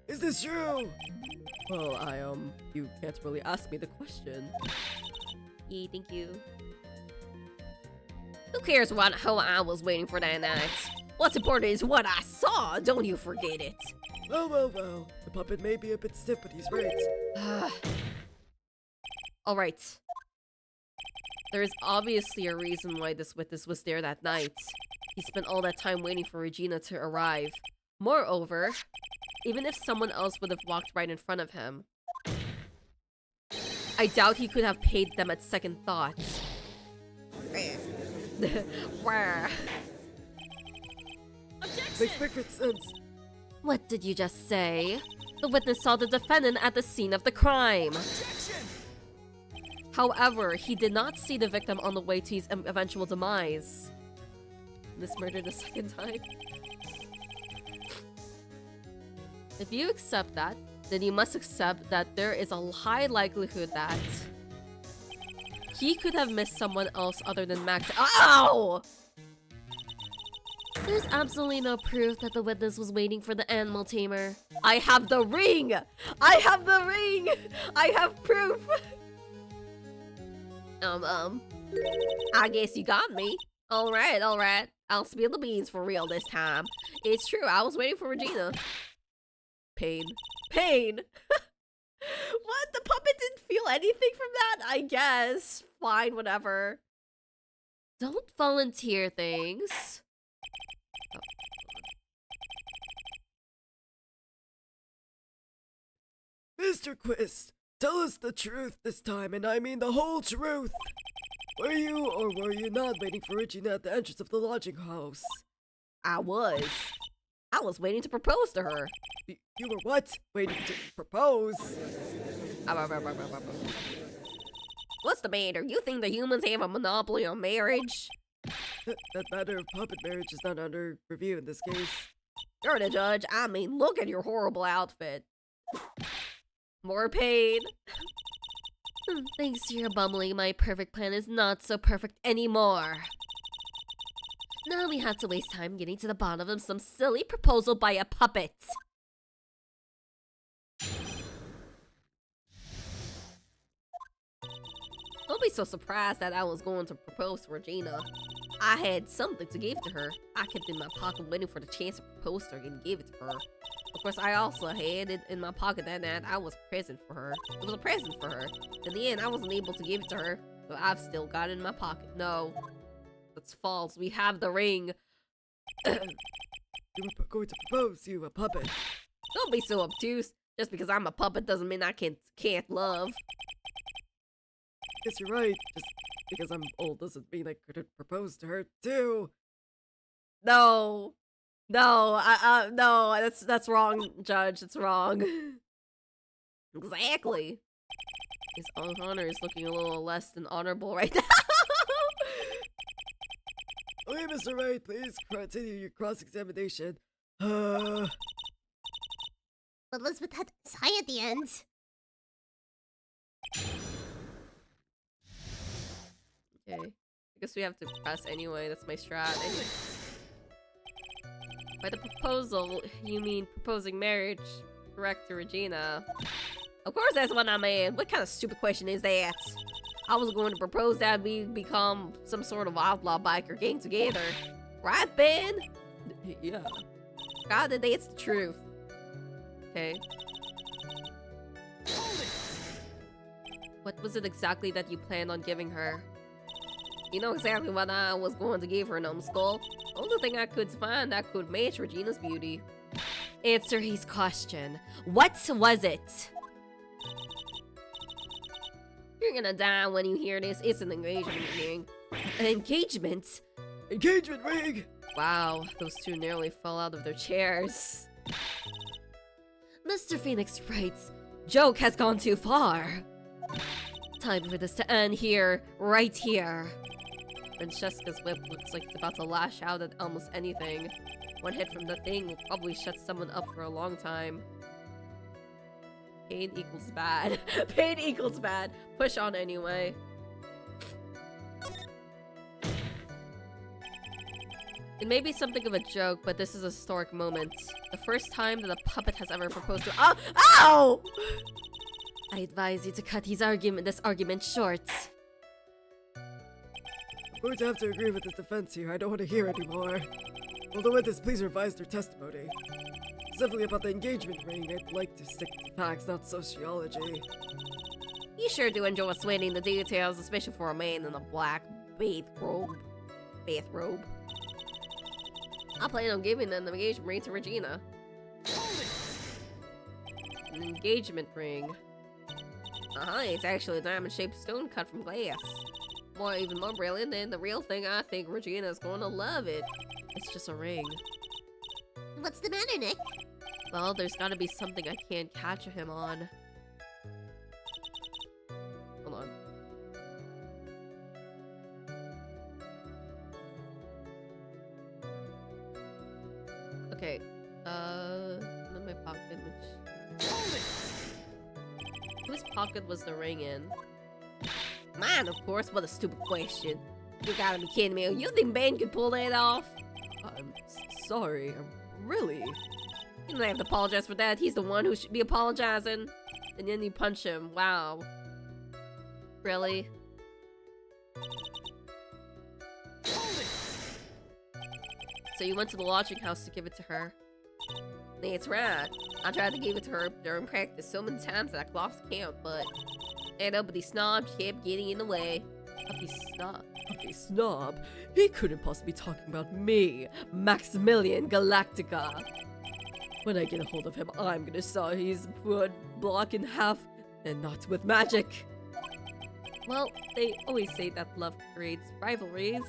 C: Is this true?
A: Well, you can't really ask me the question.
D: Yeah, thank you.
E: Who cares how I was waiting for that night? What's important is what I saw, don't you forget it.
C: Well. The puppet may be a bit stiff, but he's right.
D: Alright. There is obviously a reason why this witness was there that night. He spent all that time waiting for Regina to arrive. Moreover, even if someone else would have walked right in front of him, I doubt he could have paid them at second thought.
C: Makes perfect sense.
D: What did you just say? The witness saw the defendant at the scene of the crime. However, he did not see the victim on the way to his eventual demise.
A: This murder the second time?
D: If you accept that, then you must accept that there is a high likelihood that he could have missed someone else other than Max.
E: Ow!
D: There's absolutely no proof that the witness was waiting for the animal tamer.
E: I have the ring! I have the ring! I have proof! I guess you got me. Alright. I'll spill the beans for real this time. It's true, I was waiting for Regina.
A: Pain.
E: What? The puppet didn't feel anything from that? I guess. Fine, whatever.
D: Don't volunteer things.
C: Mr. Quist, tell us the truth this time, and I mean the whole truth. Were you or were you not waiting for Regina at the entrance of the lodging house?
E: I was waiting to propose to her.
C: You were what? Waiting to propose?
E: What's the matter? You think the humans have a monopoly on marriage?
C: That matter of puppet marriage is not under review in this case.
E: You're the judge. I mean, look at your horrible outfit. More pain.
D: Thanks to your bumbling, my perfect plan is not so perfect anymore. Now we have to waste time getting to the bottom of some silly proposal by a puppet.
E: Don't be so surprised that I was going to propose to Regina. I had something to give to her. I kept it in my pocket waiting for the chance to propose to her and give it to her. Of course, I also had it in my pocket that night. I was present for her. It was a present for her. In the end, I wasn't able to give it to her, but I've still got it in my pocket. No, that's false. We have the ring.
C: You were going to propose, you a puppet.
E: Don't be so obtuse. Just because I'm a puppet doesn't mean I can't love.
C: Guess you're right. Just because I'm old doesn't mean I couldn't propose to her too.
E: No, no, no. That's wrong, Judge. It's wrong. Exactly.
D: His honor is looking a little less than honorable right now.
C: Okay, Mr. Wright, please continue your cross-examination.
B: But Elizabeth had to sigh at the end.
A: Okay. I guess we have to press anyway. That's my strat. Anyway. By the proposal, you mean proposing marriage, correct, to Regina? Of course that's what I mean. What kind of stupid question is that? I was going to propose that we become some sort of outlaw biker gang together. Right, Ben?
C: Yeah.
A: God, that's the truth. Okay. What was it exactly that you planned on giving her? You know exactly what I was going to give her, numbskull. Only thing I could find that could match Regina's beauty. Answer his question. What was it? You're gonna die when you hear this. It's an engagement ring. An engagement?
C: Engagement ring!
A: Wow, those two nearly fell out of their chairs.
D: Mr. Phoenix writes, joke has gone too far. Time for this to end here, right here.
A: Francesca's whip looks like it's about to lash out at almost anything. One hit from the thing will probably shut someone up for a long time. Pain equals bad. Pain equals bad. Push on anyway. It may be something of a joke, but this is a historic moment. The first time that a puppet has ever proposed to— Oh! Ow!
D: I advise you to cut this argument short.
C: I'm going to have to agree with this defense here. I don't want to hear anymore. Will the witness please revise their testimony? Specifically about the engagement ring, I'd like to stick to facts, not sociology.
A: You sure do enjoy sweating the details, especially for a man in a black bathrobe. I plan on giving them the engagement ring to Regina. An engagement ring. It's actually a diamond-shaped stone cut from glass. Even more brilliant than the real thing. I think Regina's going to love it. It's just a ring.
B: What's the matter, Nick?
A: Well, there's gotta be something I can't catch him on. Hold on. Okay. In my pocket, which... Whose pocket was the ring in? Mine, of course. What a stupid question. You gotta be kidding me. You think Ben could pull that off?
C: I'm sorry. Really?
A: You don't have to apologize for that. He's the one who should be apologizing. And then you punch him. Wow. Really? So you went to the lodging house to give it to her? That's right. I tried to give it to her during practice so many times that I lost count, but... And uppity snob kept getting in the way.
C: Uppity snob? He couldn't possibly be talking about me, Maximilian Galactica. When I get a hold of him, I'm gonna saw his wood block in half, and not with magic.
A: Well, they always say that love creates rivalries.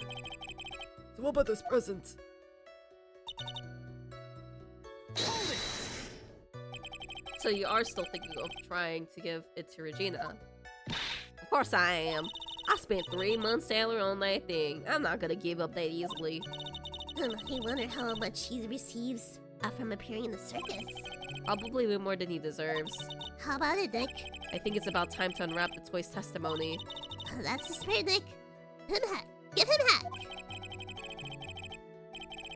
C: So what about this present?
A: So you are still thinking of trying to give it to Regina? Of course I am. I spent 3 months' salary on that thing. I'm not gonna give up that easily.
B: I wonder how much he receives from appearing in the circus.
A: Probably way more than he deserves.
B: How about it, Nick?
A: I think it's about time to unwrap the toy's testimony.
B: That's the spirit, Nick. Him heck. Give him heck.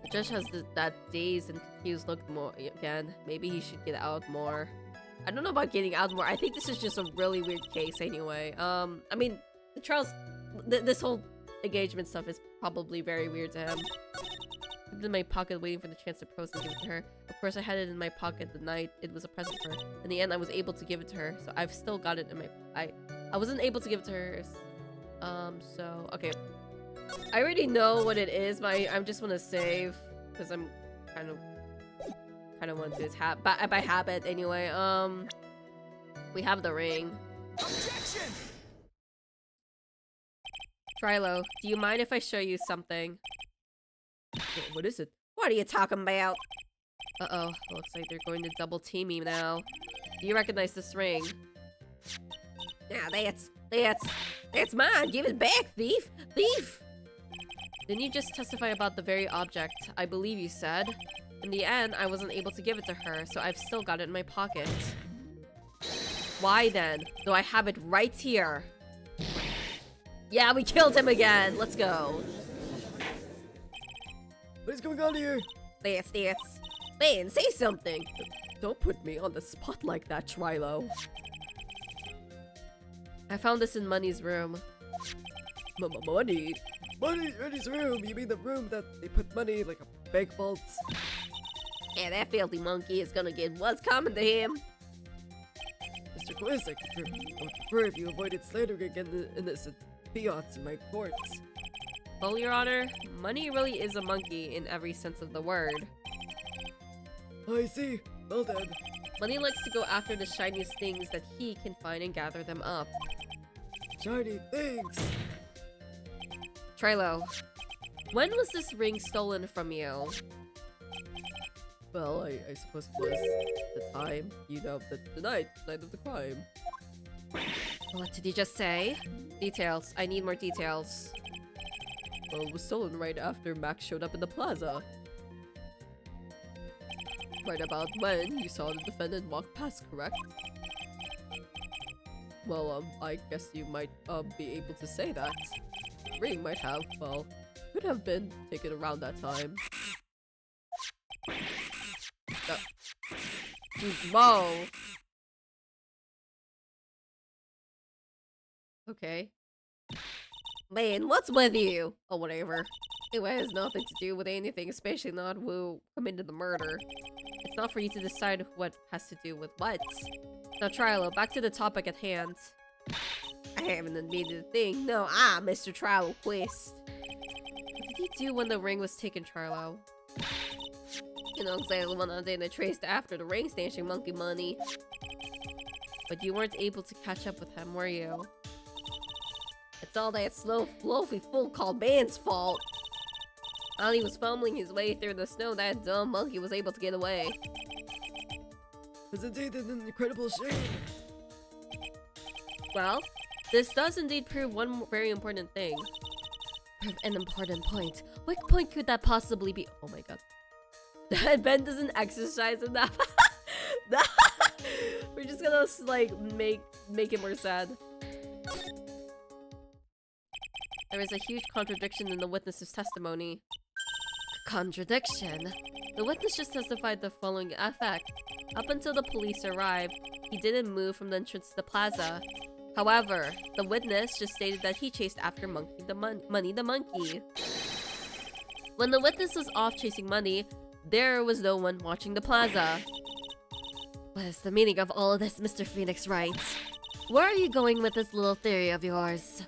A: The judge has that dazed and confused look more again. Maybe he should get out more. I don't know about getting out more. I think this is just a really weird case anyway. I mean, the trials, this whole engagement stuff is probably very weird to him. I put it in my pocket waiting for the chance to propose and give it to her. Of course, I had it in my pocket the night it was a present for her. In the end, I was able to give it to her, so I've still got it in my... I wasn't able to give it to her, so... Okay. I already know what it is, but I just want to save, because I'm kind of want to. It's by habit, anyway. We have the ring.
F: Objection!
A: Trilo, do you mind if I show you something?
C: What is it?
A: What are you talking about? Uh-oh, looks like they're going to double team me now. Do you recognize this ring? Yeah, that's mine. Give it back, thief! Thief! Didn't you just testify about the very object I believe you said? In the end, I wasn't able to give it to her, so I've still got it in my pocket. Why then? Do I have it right here? Yeah, we killed him again. Let's go.
C: What is going on here?
A: This. Man, say something.
C: Don't put me on the spot like that, Trilo.
A: I found this in Money's room.
C: Money? Money's room? You mean the room that they put money like a bank vault?
A: Yeah, that filthy monkey is gonna get what's coming to him.
C: Mr. Quiz, I would prefer if you avoided slandering again innocent fiats in my courts.
A: Well, Your Honor, Money really is a monkey in every sense of the word.
C: I see. Well then.
A: Money likes to go after the shiniest things that he can find and gather them up.
C: Shiny things!
A: Trilo, when was this ring stolen from you?
C: Well, I suppose it was the time, you know, the night of the crime.
A: What did you just say? Details. I need more details.
C: Well, it was stolen right after Max showed up in the plaza. Right about when you saw the defendant walk past, correct? Well, I guess you might, be able to say that. The ring might have, well, could have been taken around that time.
A: Whoa.
C: Okay.
A: Man, what's with you? Oh, whatever. It has nothing to do with anything, especially not who committed the murder. It's not for you to decide what has to do with what. Now, Trilo, back to the topic at hand. I haven't admitted a thing. No, Mr. Trilo Quest. What did you do when the ring was taken, Trilo? You know exactly what I did. I traced after the ring snatching monkey money. But you weren't able to catch up with him, were you? It's all that slow, fluffy fool called Man's fault. While he was fumbling his way through the snow, that dumb monkey was able to get away.
C: It's indeed an incredible shame.
A: Well, this does indeed prove one very important thing.
D: Prove an important point. What point could that possibly be?
A: Oh my god. That Ben doesn't exercise enough. We're just gonna, like, make it more sad. There is a huge contradiction in the witness's testimony.
D: Contradiction?
A: The witness just testified the following effect. Up until the police arrived, he didn't move from the entrance to the plaza. However, the witness just stated that he chased after Money the monkey. When the witness was off chasing Money, there was no one watching the plaza.
D: What is the meaning of all of this, Mr. Phoenix Wright? Where are you going with this little theory of yours?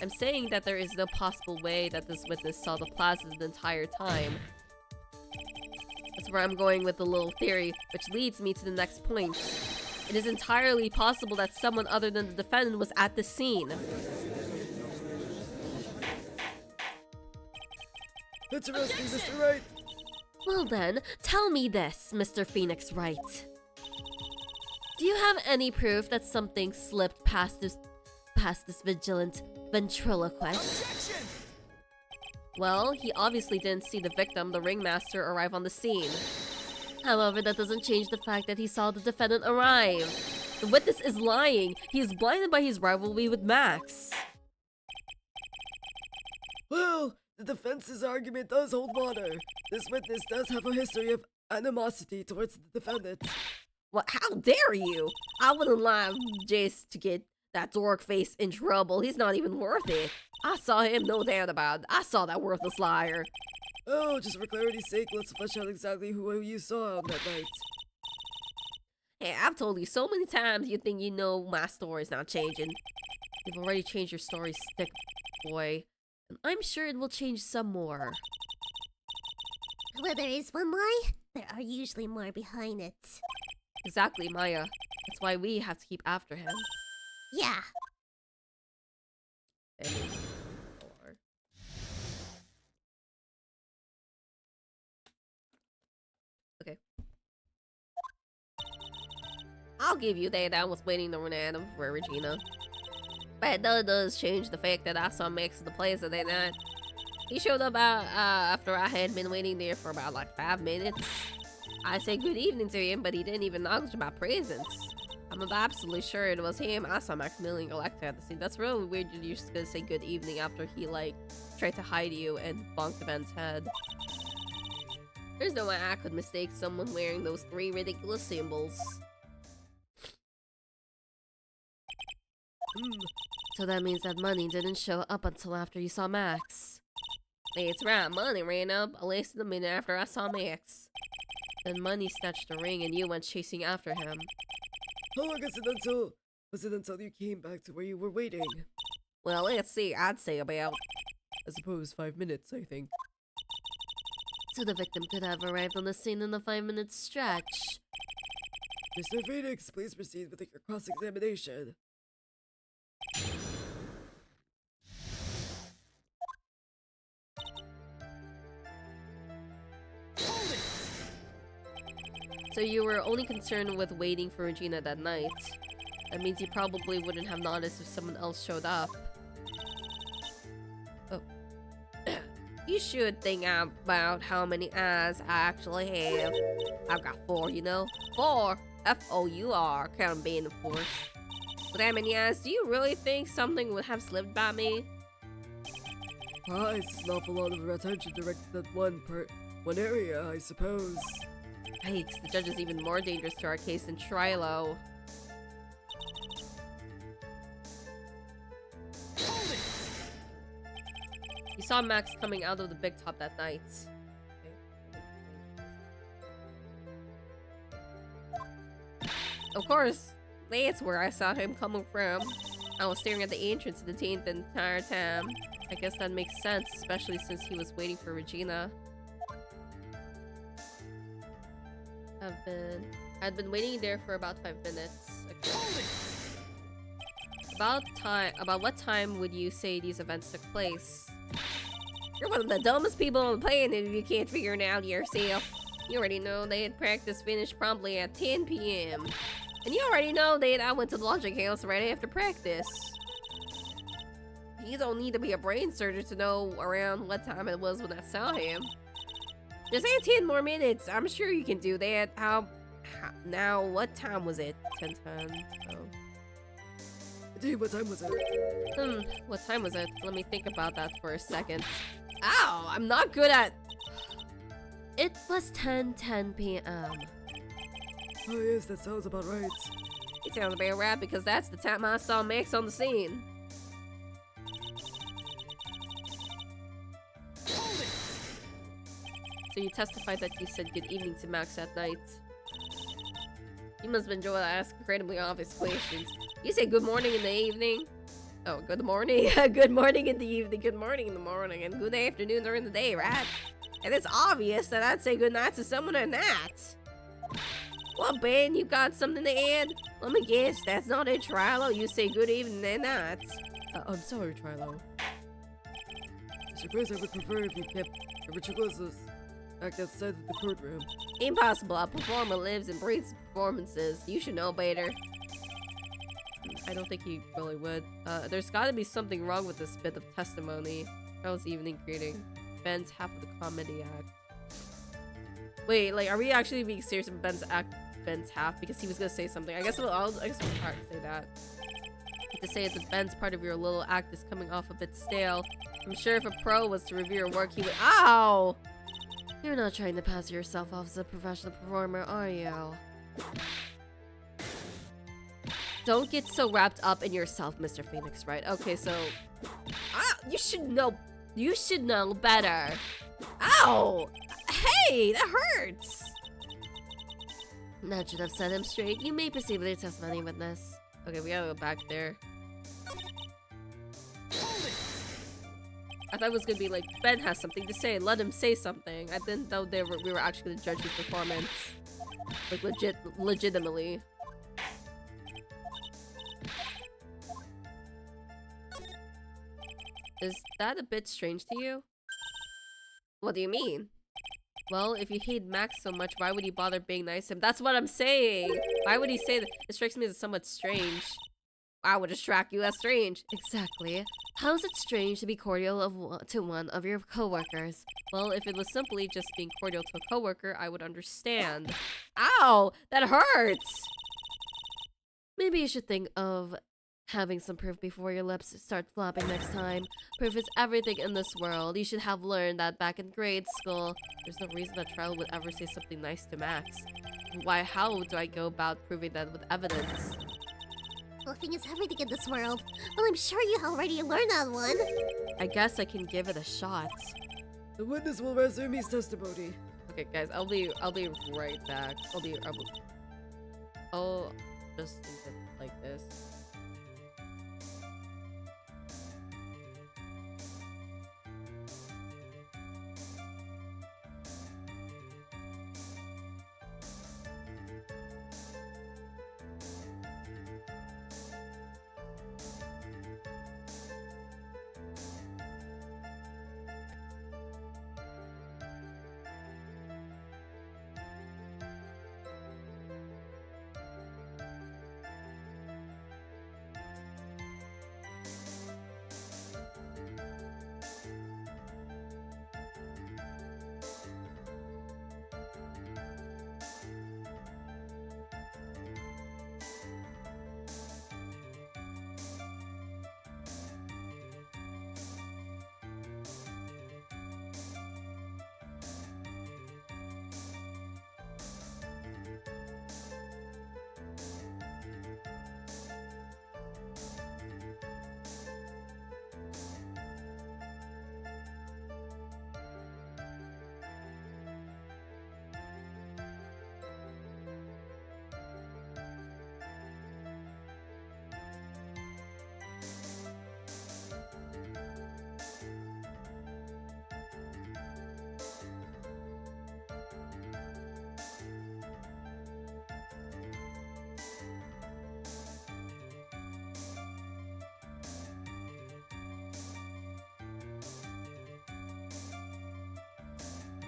A: I'm saying that there is no possible way that this witness saw the plaza the entire time. That's where I'm going with the little theory, which leads me to the next point. It is entirely possible that someone other than the defendant was at the scene.
C: Interesting, Mr. Wright.
D: Well then, tell me this, Mr. Phoenix Wright. Do you have any proof that something slipped past this vigilant ventriloquist?
C: Objection!
A: Well, he obviously didn't see the victim, the ringmaster, arrive on the scene.
D: However, that doesn't change the fact that he saw the defendant arrive.
A: The witness is lying. He is blinded by his rivalry with Max.
C: Well, the defense's argument does hold water. This witness does have a history of animosity towards the defendant.
A: What? How dare you? I wouldn't lie just to get that dork face in trouble. He's not even worth it. I saw him, no doubt about it. I saw that worthless liar.
C: Oh, just for clarity's sake, let's flesh out exactly who you saw on that night.
A: Hey, I've told you so many times you think you know my story's not changing. You've already changed your story, stick boy. And I'm sure it will change some more.
B: Where there is one lie, there are usually more behind it.
A: Exactly, Maya. That's why we have to keep after him.
B: Yeah.
A: Okay. I'll give you that. I was waiting on Adam for Regina. But that does change the fact that I saw Max at the place that night. He showed up after I had been waiting there for about like 5 minutes. I said good evening to him, but he didn't even acknowledge my presence. I'm absolutely sure it was him. I saw Maximilian Galactica at the scene. That's really weird. You're just gonna say good evening after he, like, tried to hide you and bonked Ben's head. There's no way I could mistake someone wearing those 3 ridiculous symbols.
D: So that means that money didn't show up until after you saw Max.
A: That's right, money ran up at least a minute after I saw Max.
D: Then Money snatched the ring and you went chasing after him.
C: How long was it until you came back to where you were waiting?
A: Well, let's see, I'd say about...
C: I suppose 5 minutes, I think.
D: So the victim could have arrived on the scene in a 5-minute stretch.
C: Mr. Phoenix, please proceed with your cross-examination.
A: So you were only concerned with waiting for Regina that night. That means you probably wouldn't have noticed if someone else showed up. Oh. You should think about how many eyes I actually have. I've got 4, you know? 4! F-O-U-R. Count 'em being, of course. With that many eyes, do you really think something would have slipped by me?
C: Eyes is an awful lot of attention directed at one area, I suppose.
A: Yikes, the judge is even more dangerous to our case than Trilo. You saw Max coming out of the big top that night. Of course, that's where I saw him coming from. I was staring at the entrance to the tent the entire time. I guess that makes sense, especially since he was waiting for Regina. I'd been waiting there for about 5 minutes. Okay. About what time would you say these events took place? You're one of the dumbest people on the planet if you can't figure it out yourself. You already know they had practice finished promptly at 10 p.m. And you already know that I went to the logic house right after practice. You don't need to be a brain surgeon to know around what time it was when I saw him. Just add 10 more minutes. I'm sure you can do that. Now, what time was it? 10:10. Oh.
C: Indeed, what time was it?
A: What time was it? Let me think about that for a second. Ow, I'm not good at...
D: It was 10:10 p.m.
C: Oh yes, that sounds about right.
A: It sounds about right because that's the time I saw Max on the scene. So you testified that you said good evening to Max that night. You must have enjoyed asking incredibly obvious questions. You say good morning in the evening? Oh, good morning. Good morning in the evening, good morning in the morning, and good afternoon during the day, right? And it's obvious that I'd say good night to someone or not. Well, Ben, you got something to add? Let me guess, that's not a Trilo. You say good evening and not.
C: I'm sorry, Trilo. Mr. Grace, I would prefer if you kept your rituals back outside of the courtroom.
A: Impossible. A performer lives and breathes performances. You should know better. I don't think he really would. There's gotta be something wrong with this bit of testimony. How was evening greeting? Ben's half of the comedy act. Wait, like, are we actually being serious about Ben's half? Because he was gonna say something. I guess we'll say that. To say that Ben's part of your little act is coming off a bit stale. I'm sure if a pro was to review your work, he would— Ow!
D: You're not trying to pass yourself off as a professional performer, are you?
A: Don't get so wrapped up in yourself, Mr. Phoenix, right? Okay, so... you should know... You should know better. Ow! Hey, that hurts!
D: That should have set him straight. You may proceed with your testimony, witness.
A: Okay, we gotta go back there. I thought it was gonna be like, Ben has something to say, let him say something. I didn't know we were actually gonna judge his performance. Like, legitimately. Is that a bit strange to you? What do you mean? Well, if you hate Max so much, why would he bother being nice to him? That's what I'm saying! Why would he say that? It strikes me as somewhat strange. Why would it strike you as strange?
D: Exactly. How is it strange to be cordial to one of your coworkers?
A: Well, if it was simply just being cordial to a coworker, I would understand. Ow! That hurts!
D: Maybe you should think of having some proof before your lips start flapping next time. Proof is everything in this world. You should have learned that back in grade school. There's no reason that Trial would ever say something nice to Max. How do I go about proving that with evidence?
B: Bluffing is everything in this world. Well, I'm sure you already learned that one.
D: I guess I can give it a shot.
C: The witness will resume his testimony.
D: Okay, guys, I'll be right back. I'll just leave it like this.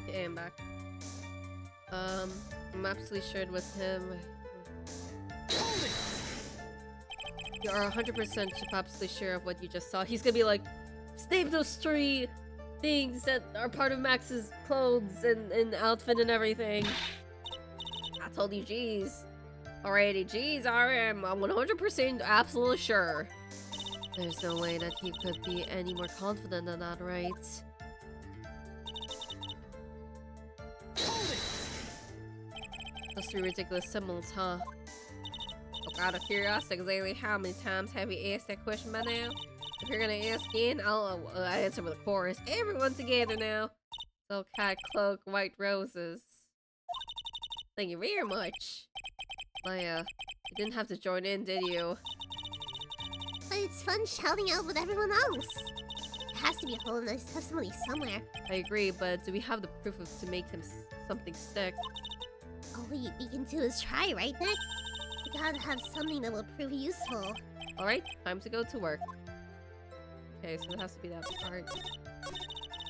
D: Okay, I'm back. I'm absolutely sure it was him. You are 100% absolutely sure of what you just saw. He's gonna be like, name those 3 things that are part of Max's clothes and outfit and everything.
A: I told you, geez. Alrighty, geez, I'm 100% absolutely sure.
D: There's no way that he could be any more confident than that, right? Those 3 ridiculous symbols, huh?
A: Out of curiosity, exactly how many times have you asked that question by now? If you're gonna ask again, I'll answer with a chorus. Everyone together now.
D: Silk hat, cloak, white roses.
A: Thank you very much.
D: Maya, you didn't have to join in, did you?
B: But it's fun shouting out with everyone else. There has to be a whole nice testimony somewhere.
D: I agree, but do we have the proof to make him something stick?
B: All we can do is try, right, Nick? We gotta have something that will prove useful.
D: Alright, time to go to work. Okay, so it has to be that part.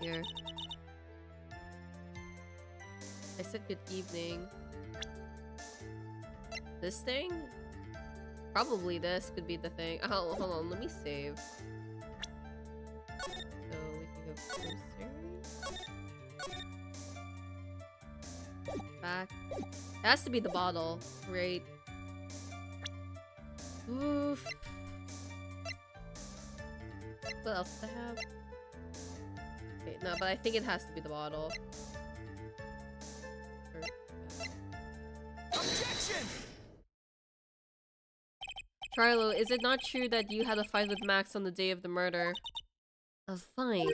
D: Here. I said good evening. This thing? Probably this could be the thing. Oh, hold on, let me save. So we can go closer. Back. It has to be the bottle. Great. Oof. What else do I have? Okay, no, but I think it has to be the bottle.
F: Objection!
D: Trilo, is it not true that you had a fight with Max on the day of the murder? A fight?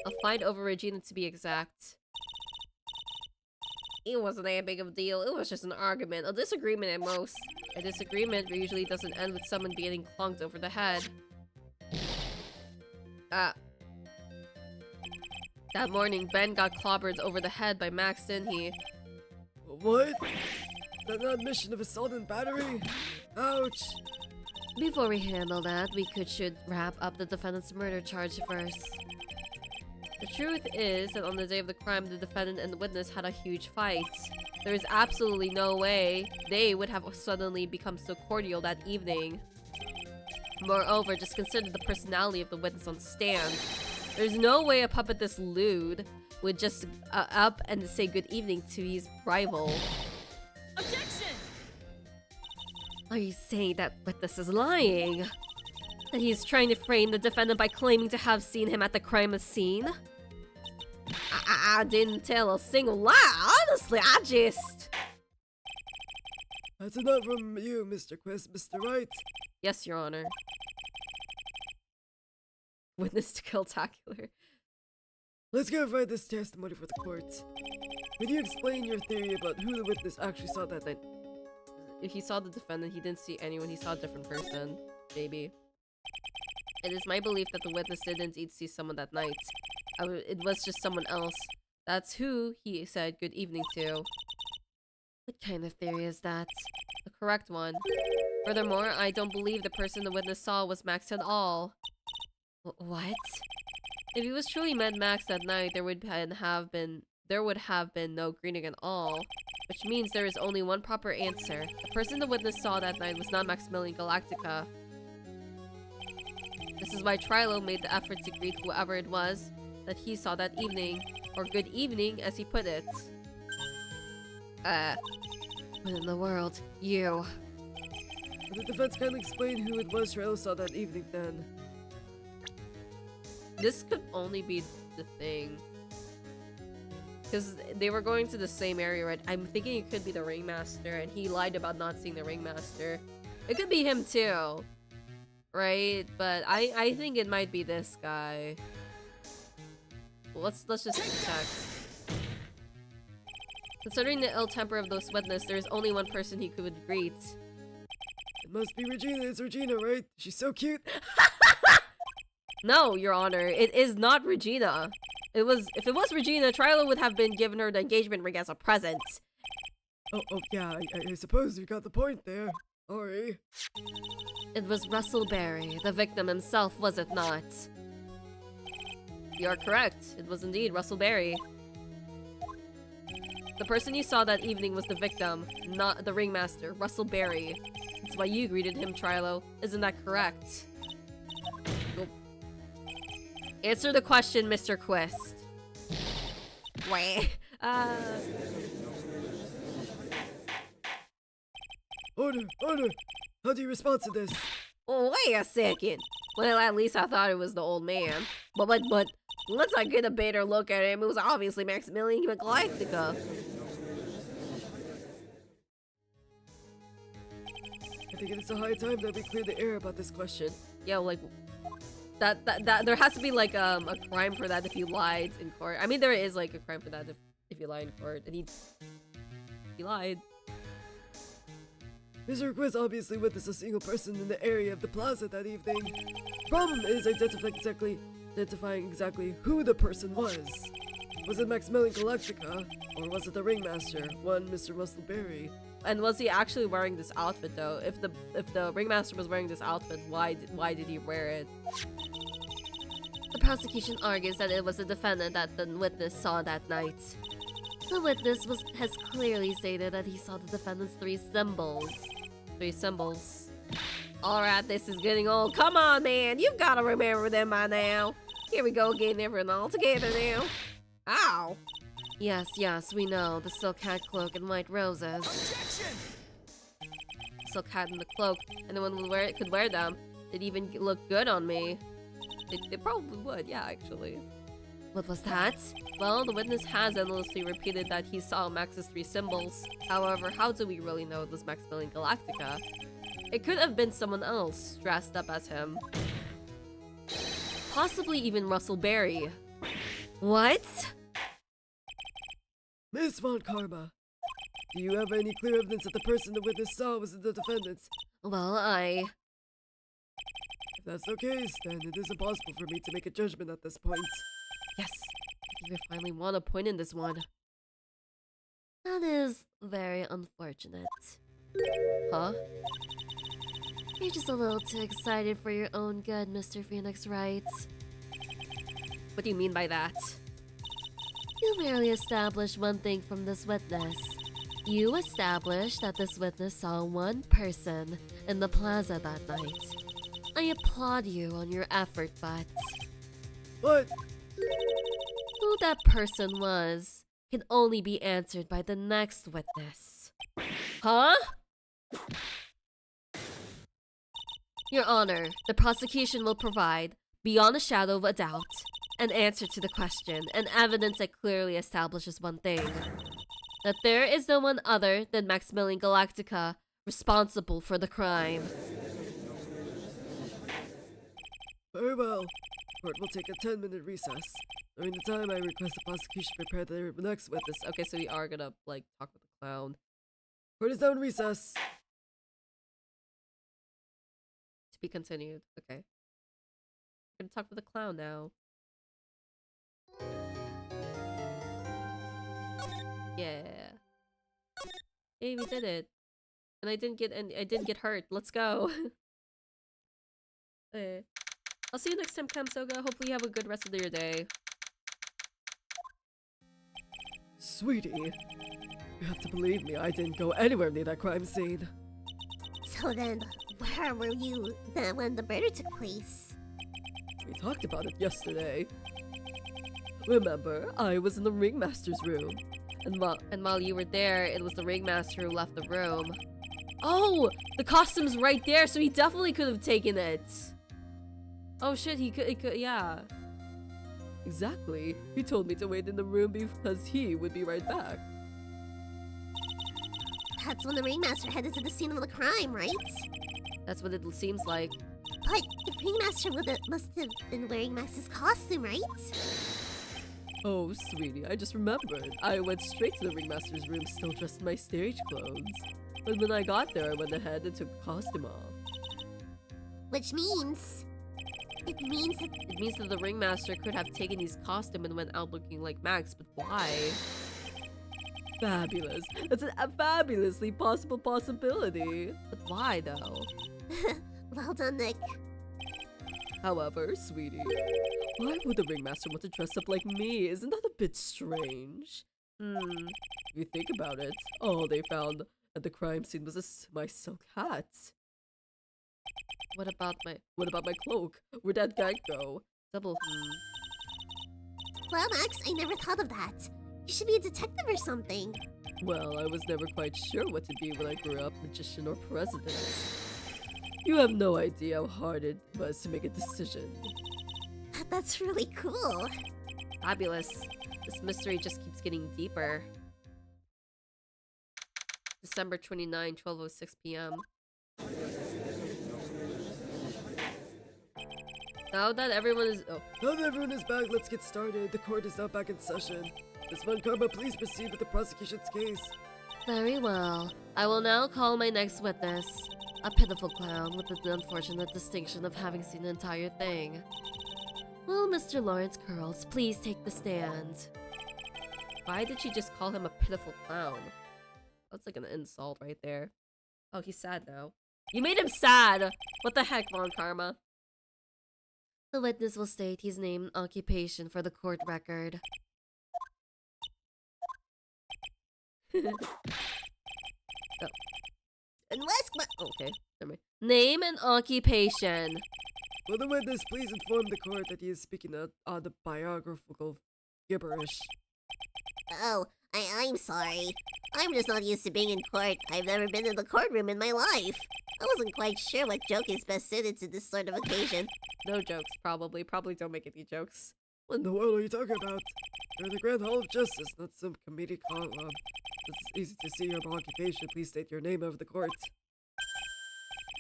D: A fight over Regina, to be exact.
A: It wasn't that big of a deal. It was just an argument. A disagreement at most.
D: A disagreement usually doesn't end with someone getting clunked over the head. That morning, Ben got clobbered over the head by Max, didn't he?
C: What? That admission of assault and battery? Ouch!
D: Before we handle that, should wrap up the defendant's murder charge first. The truth is that on the day of the crime, the defendant and the witness had a huge fight. There is absolutely no way they would have suddenly become so cordial that evening. Moreover, just consider the personality of the witness on stand. There's no way a puppet this lewd would just up and say good evening to his rival.
F: Objection!
D: Are you saying that witness is lying? That he's trying to frame the defendant by claiming to have seen him at the crime scene?
A: I didn't tell a single lie. Honestly, I just...
C: That's enough from you, Mr. Quest, Mr. Wright.
A: Yes, Your Honor. Witness to Killtacular.
C: Let's go provide this testimony for the court. Could you explain your theory about who the witness actually saw that night?
A: If he saw the defendant, he didn't see anyone. He saw a different person. Maybe. It is my belief that the witness did indeed see someone that night. It was just someone else. That's who he said good evening to.
D: What kind of theory is that?
A: The correct one. Furthermore, I don't believe the person the witness saw was Max at all.
D: What?
A: If he was truly met Max that night, there would have been no greeting at all. Which means there is only one proper answer. The person the witness saw that night was not Maximilian Galactica. This is why Trilo made the effort to greet whoever it was that he saw that evening. Or good evening, as he put it.
D: What in the world? You.
C: Would the defense kindly explain who it was Trilo saw that evening then?
A: This could only be the thing. Because they were going to the same area, right? I'm thinking it could be the Ringmaster, and he lied about not seeing the Ringmaster. It could be him too. Right? But I think it might be this guy. Well, let's just check. Considering the ill temper of those witnesses, there is only one person he could greet.
C: It must be Regina. It's Regina, right? She's so cute.
A: No, Your Honor, it is not Regina. If it was Regina, Trilo would have been given her the engagement ring as a present.
C: Oh yeah, I suppose you got the point there. Sorry.
D: It was Russell Berry, the victim himself, was it not?
A: You are correct. It was indeed Russell Berry. The person you saw that evening was the victim, not the ringmaster, Russell Berry. That's why you greeted him, Trilo. Isn't that correct? Nope. Answer the question, Mr. Quest. Wait.
C: Order! How do you respond to this?
A: Oh, wait a second. Well, at least I thought it was the old man. But once I get a better look at him, it was obviously Maximilian Galactica.
C: I think it's a high time that we clear the air about this question.
A: Yeah, like that there has to be like a crime for that if you lied in court. I mean, there is like a crime for that if you lied in court, and he lied.
C: Mr. Quest obviously witnessed a single person in the area of the plaza that evening. Problem is identifying exactly who the person was. Was it Maximilian Galactica, or was it the ringmaster, one Mr. Russell Berry?
A: And was he actually wearing this outfit though? If the ringmaster was wearing this outfit, why did he wear it?
D: The prosecution argues that it was the defendant that the witness saw that night. The witness has clearly stated that he saw the defendant's three symbols.
A: Three symbols. Alright, this is getting old. Come on, man. You've got to remember them by now. Here we go again, everyone all together now. Ow.
D: Yes, we know. The silk hat, cloak, and white roses.
A: Objection! Silk hat and the cloak. Anyone could wear them. They'd even look good on me. They probably would, yeah, actually.
D: What was that?
A: Well, the witness has endlessly repeated that he saw Max's three symbols. However, how do we really know it was Maximilian Galactica? It could have been someone else, dressed up as him. Possibly even Russell Berry.
D: What?
C: Miss Von Karma, do you have any clear evidence that the person the witness saw was the defendant?
D: Well,
C: If that's the case, then it is impossible for me to make a judgment at this point.
A: Yes, I think we finally won a point in this one.
D: That is very unfortunate.
A: Huh?
D: You're just a little too excited for your own good, Mr. Phoenix Wright.
A: What do you mean by that?
D: You merely established one thing from this witness. You established that this witness saw one person in the plaza that night. I applaud you on your effort, but...
C: What?
D: Who that person was can only be answered by the next witness.
A: Huh?
D: Your Honor, the prosecution will provide, beyond a shadow of a doubt, an answer to the question and evidence that clearly establishes one thing. That there is no one other than Maximilian Galactica responsible for the crime.
C: Very well. Court will take a 10-minute recess. During the time, I request the prosecution prepare their next witness.
A: Okay, so we are gonna, like, talk with the clown.
C: Court is now in recess.
A: To be continued. Okay. We're gonna talk with the clown now. Yeah. Hey, we did it. And I didn't get hurt. Let's go. I'll see you next time, Kamsoga. Hopefully you have a good rest of your day.
C: Sweetie, you have to believe me, I didn't go anywhere near that crime scene.
B: So then, where were you when the murder took place?
C: We talked about it yesterday. Remember, I was in the ringmaster's room.
A: And while you were there, it was the ringmaster who left the room. Oh! The costume's right there, so he definitely could have taken it. Oh shit, he could, yeah.
C: Exactly. He told me to wait in the room because he would be right back.
B: That's when the ringmaster headed to the scene of the crime, right?
A: That's what it seems like.
B: But the ringmaster must have been wearing Max's costume, right?
C: Oh, sweetie, I just remembered. I went straight to the ringmaster's room still dressed in my stage clothes. But when I got there, I went ahead and took the costume off.
B: Which means... It means
A: that the ringmaster could have taken his costume and went out looking like Max, but why?
C: Fabulous. That's a fabulously possible possibility.
A: But why, though?
B: Well done, Nick.
C: However, sweetie, why would the ringmaster want to dress up like me? Isn't that a bit strange? If you think about it, all they found at the crime scene was my silk hat.
A: What about
C: my cloak? Where'd that guy go?
A: Double
B: Well, Max, I never thought of that. You should be a detective or something.
C: Well, I was never quite sure what to be when I grew up, magician or president. You have no idea how hard it was to make a decision.
B: That's really cool.
A: Fabulous. This mystery just keeps getting deeper. December 29, 12:06 p.m. Now that everyone is
C: back, let's get started. The court is now back in session. Ms. Von Karma, please proceed with the prosecution's case.
D: Very well. I will now call my next witness. A pitiful clown with the unfortunate distinction of having seen the entire thing. Will Mr. Lawrence Curls please take the stand?
A: Why did she just call him a pitiful clown? That's like an insult right there. Oh, he's sad now. You made him sad! What the heck, Von Karma?
D: The witness will state his name and occupation for the court record.
A: Okay, never mind.
D: Name and occupation.
C: Will the witness please inform the court that he is speaking autobiographical gibberish?
B: Oh, I'm sorry. I'm just not used to being in court. I've never been in the courtroom in my life. I wasn't quite sure what joke is best suited to this sort of occasion.
A: No jokes, probably. Probably don't make any jokes.
C: What in the world are you talking about? You're in the Grand Hall of Justice, not some comedic column. It's easy to see your occupation. Please state your name over the court.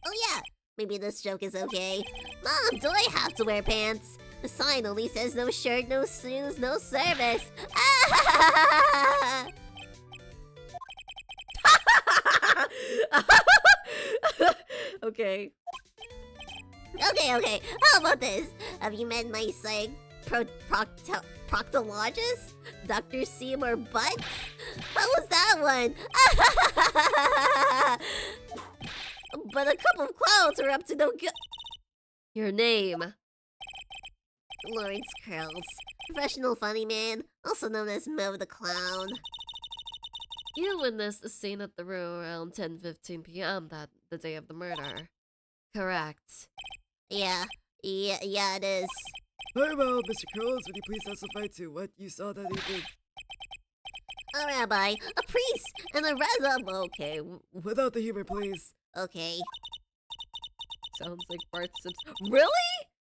B: Oh yeah, maybe this joke is okay. Mom, do I have to wear pants? The sign only says no shirt, no shoes, no service. Ah!
A: Okay.
B: Okay. How about this? Have you met my psych proctologist? Dr. Seymour Butts? How was that one? But a couple of clowns are up to no good.
D: Your name.
B: Lawrence Curls. Professional funny man, also known as Mo the Clown.
D: You witnessed the scene at the room around 10:15 p.m. the day of the murder. Correct.
B: Yeah, it is.
C: Very well, Mr. Curls, would you please testify to what you saw that evening?
B: A rabbi, a priest, and a rabbi.
A: Okay.
C: Without the humor, please.
B: Okay.
A: Sounds like Bart Simpson. Really?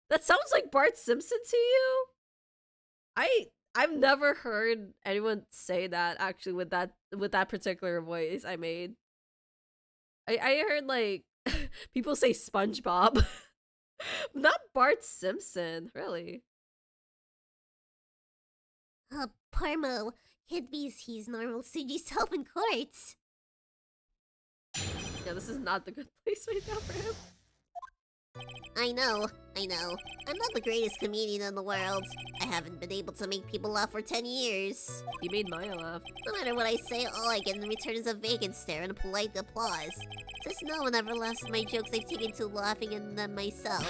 A: That sounds like Bart Simpson to you? I've never heard anyone say that actually with that particular voice I made. I heard like people say SpongeBob. Not Bart Simpson, really.
B: Parmo. Can't be he's normal Suji self in court.
A: Yeah, this is not the good place right now for him.
B: I know. I'm not the greatest comedian in the world. I haven't been able to make people laugh for 10 years.
A: You made Maya laugh.
B: No matter what I say, all I get in return is a vacant stare and a polite applause. Since no one ever laughs at my jokes, I've taken to laughing at them myself.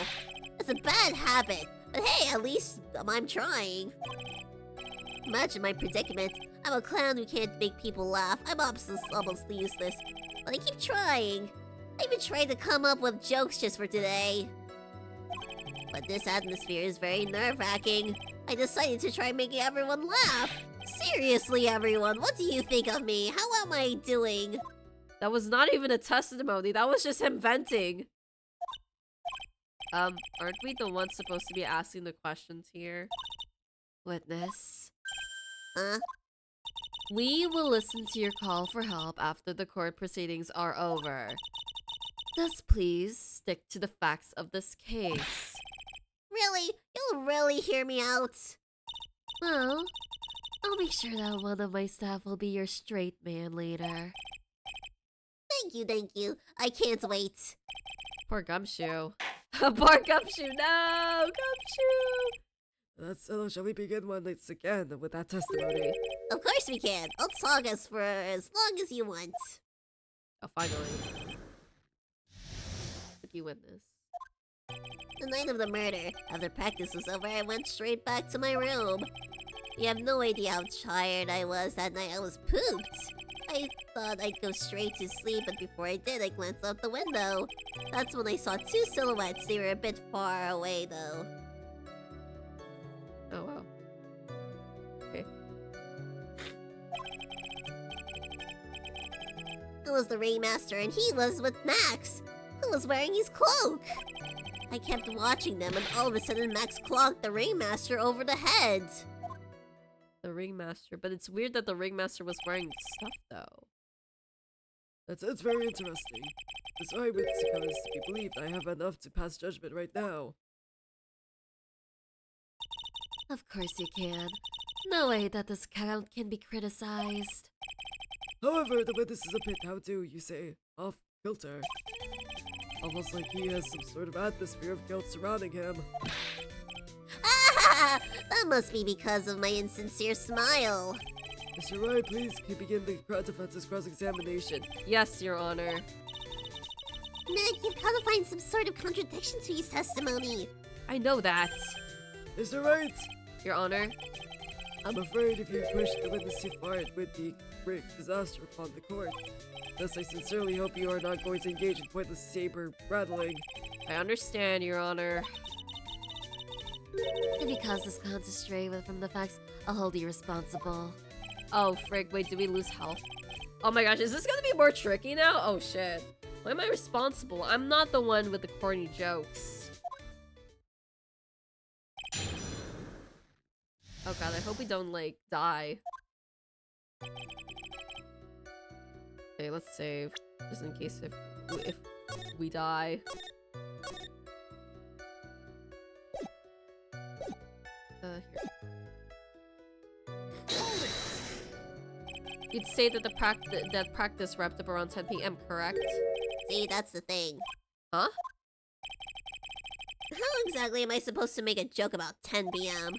B: It's a bad habit, but hey, at least I'm trying. Imagine my predicament. I'm a clown who can't make people laugh. I'm almost useless, but I keep trying. I even tried to come up with jokes just for today. But this atmosphere is very nerve-wracking. I decided to try making everyone laugh. Seriously, everyone, what do you think of me? How am I doing?
A: That was not even a testimony. That was just him venting. Aren't we the ones supposed to be asking the questions here? Witness.
B: Huh?
D: We will listen to your call for help after the court proceedings are over. Thus, please stick to the facts of this case.
B: Really? You'll really hear me out?
D: Well, I'll make sure that one of my staff will be your straight man later.
B: Thank you. I can't wait.
A: Poor Gumshoe. Poor Gumshoe, no! Gumshoe!
C: That's so shall we begin once again with that testimony?
B: Of course we can. I'll talk us for as long as you want.
A: Oh, finally. Would you win this?
B: The night of the murder, after practice was over, I went straight back to my room. You have no idea how tired I was that night. I was pooped. I thought I'd go straight to sleep, but before I did, I glanced out the window. That's when I saw two silhouettes. They were a bit far away, though.
A: Oh, wow. Okay.
B: It was the Ringmaster, and he was with Max, who was wearing his cloak. I kept watching them, and all of a sudden Max clocked the Ringmaster over the head.
A: The Ringmaster. But it's weird that the Ringmaster was wearing stuff, though.
C: That's very interesting. This eyewitness account is to be believed. I have enough to pass judgment right now.
D: Of course you can. No way that this account can be criticized.
C: However, the witness is a bit, how do you say, off kilter. Almost like he has some sort of atmosphere of guilt surrounding him.
B: Ah! That must be because of my insincere smile.
C: Mr. Wright, please can you begin the defense's cross-examination.
A: Yes, Your Honor.
B: Nick, you've got to find some sort of contradiction to his testimony.
A: I know that.
C: Mr. Wright!
A: Your Honor.
C: I'm afraid if you push the witness too far, it would be great disaster upon the court. Thus, I sincerely hope you are not going to engage in pointless saber rattling.
A: I understand, Your Honor.
D: If you cause this count to stray from the facts, I'll hold you responsible.
A: Oh, frig. Wait, did we lose health? Oh my gosh, is this gonna be more tricky now? Oh shit. Why am I responsible? I'm not the one with the corny jokes. Oh god, I hope we don't, like, die. Okay, let's save. Just in case if we die. Here. You'd say that that practice wrapped up around 10 p.m., correct?
B: See, that's the thing.
A: Huh?
B: How exactly am I supposed to make a joke about 10 p.m.?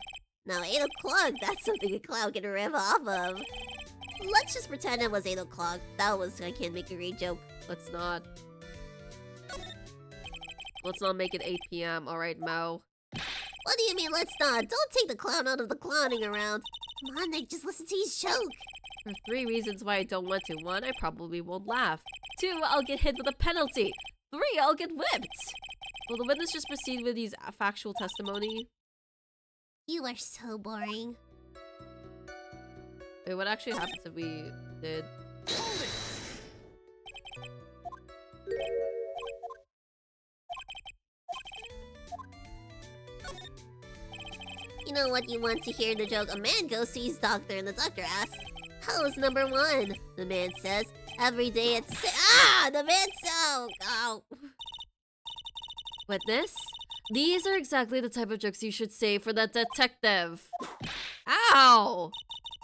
B: Now, 8 o'clock, that's something a clown can riff off of. Let's just pretend it was 8 o'clock. I can't make a great joke.
A: Let's not make it 8 p.m., alright, Mo?
B: What do you mean, let's not? Don't take the clown out of the clowning around. Come on, Nick, just listen to his joke.
A: There are 3 reasons why I don't want to. 1, I probably won't laugh. 2, I'll get hit with a penalty. 3, I'll get whipped. Will the witness just proceed with his factual testimony?
B: You are so boring.
A: Wait, what actually happens if we did?
B: You know what you want to hear in the joke? A man goes to his doctor and the doctor asks, "How's number one?" The man says, "Every day at the man so oh.
D: Witness? These are exactly the type of jokes you should say for that detective. Ow!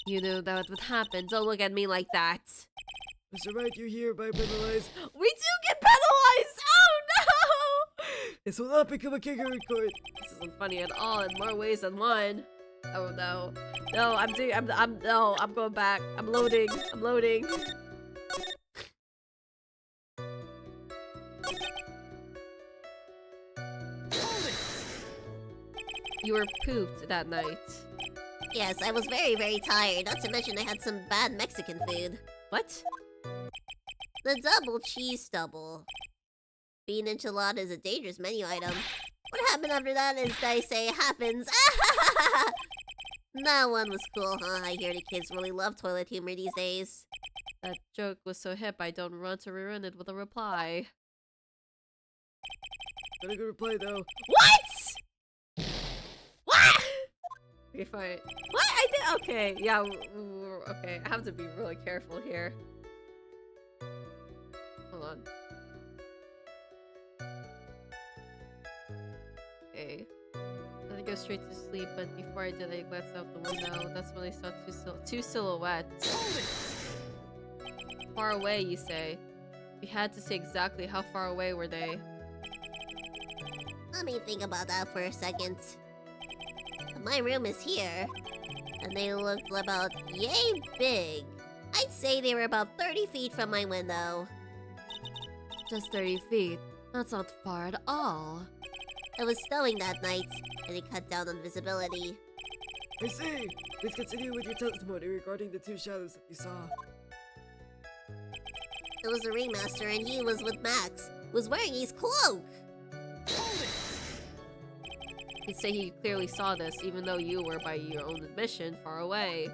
D: You knew that would happen. Don't look at me like that.
C: Mr. Wright, you're hereby penalized.
A: We do get penalized! Oh no!
C: This will not become a kangaroo court.
A: This isn't funny at all in more ways than one. Oh no. No, I'm going back. I'm loading.
D: You were pooped that night.
B: Yes, I was very, very tired. Not to mention I had some bad Mexican food.
A: What?
B: The double cheese double. Bean enchilada is a dangerous menu item. What happened after that is they say happens. That one was cool, huh? I hear the kids really love toilet humor these days.
D: That joke was so hip I don't want to ruin it with a reply.
C: Got a good reply though.
A: What? What? Okay, fine. What? I did. Okay, yeah. Okay, I have to be really careful here. Hold on. Okay. I had to go straight to sleep, but before I did, I glanced out the window. That's when I saw two silhouettes. Far away, you say? We had to say exactly how far away were they.
B: Let me think about that for a second. My room is here, and they looked about yay big. I'd say they were about 30 feet from my window.
D: Just 30 feet. That's not far at all.
B: It was snowing that night, and it cut down on visibility.
C: I see. Please continue with your testimony regarding the two shadows that you saw.
B: It was the ringmaster, and he was with Max, who was wearing his cloak.
D: You'd say he clearly saw this, even though you were, by your own admission, far away.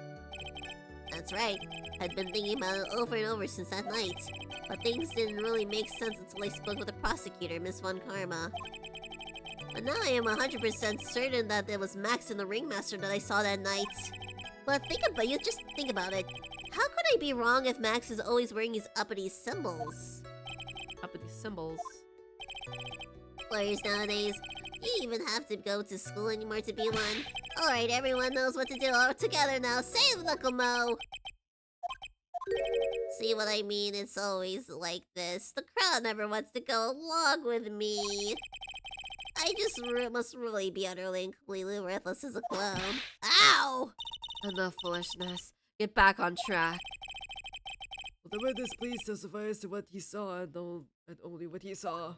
B: That's right. I'd been thinking about it over and over since that night. But things didn't really make sense until I spoke with the prosecutor, Miss Von Karma. But now I am 100% certain that it was Max and the ringmaster that I saw that night. But just think about it. How could I be wrong if Max is always wearing his uppity symbols?
D: Uppity symbols.
B: Lawyers nowadays, you don't even have to go to school anymore to be one. Alright, everyone knows what to do all together now. Save Uncle Mo! See what I mean? It's always like this. The crowd never wants to go along with me. I just must really be utterly and completely worthless as a clone. Ow!
D: Enough foolishness. Get back on track.
C: Will the witness please testify as to what he saw and only what he saw?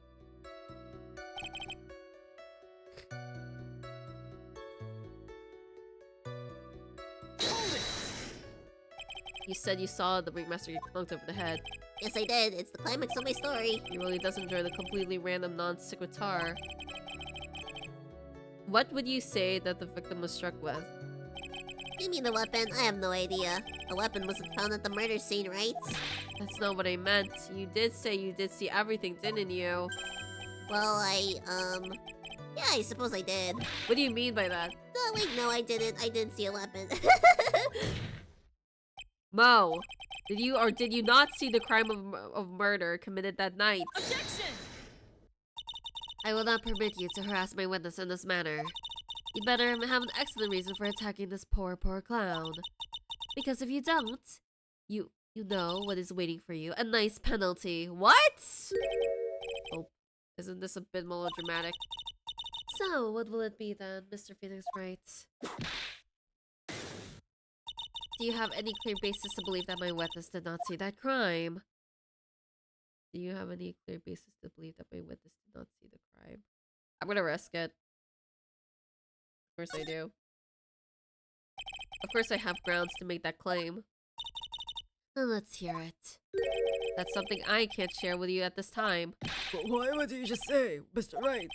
D: You said you saw the ringmaster get clunked over the head.
B: Yes, I did. It's the climax of my story.
D: He really does enjoy the completely random non-sequitur. What would you say that the victim was struck with?
B: You mean the weapon? I have no idea. The weapon wasn't found at the murder scene, right?
D: That's not what I meant. You did say you did see everything, didn't you?
B: Well, yeah, I suppose I did.
D: What do you mean by that?
B: Oh, wait, no, I didn't. I didn't see a weapon.
D: Mo, did you or did you not see the crime of murder committed that night?
E: Objection!
D: I will not permit you to harass my witness in this manner. You better have an excellent reason for attacking this poor clown. Because if you don't, you know what is waiting for you. A nice penalty. What? Oh, isn't this a bit melodramatic? So, what will it be then, Mr. Phoenix Wright? Do you have any clear basis to believe that my witness did not see that crime? Do you have any clear basis to believe that my witness did not see the crime? I'm gonna risk it. Of course I do. Of course I have grounds to make that claim. Well, let's hear it. That's something I can't share with you at this time.
C: But why would you just say, Mr. Wright?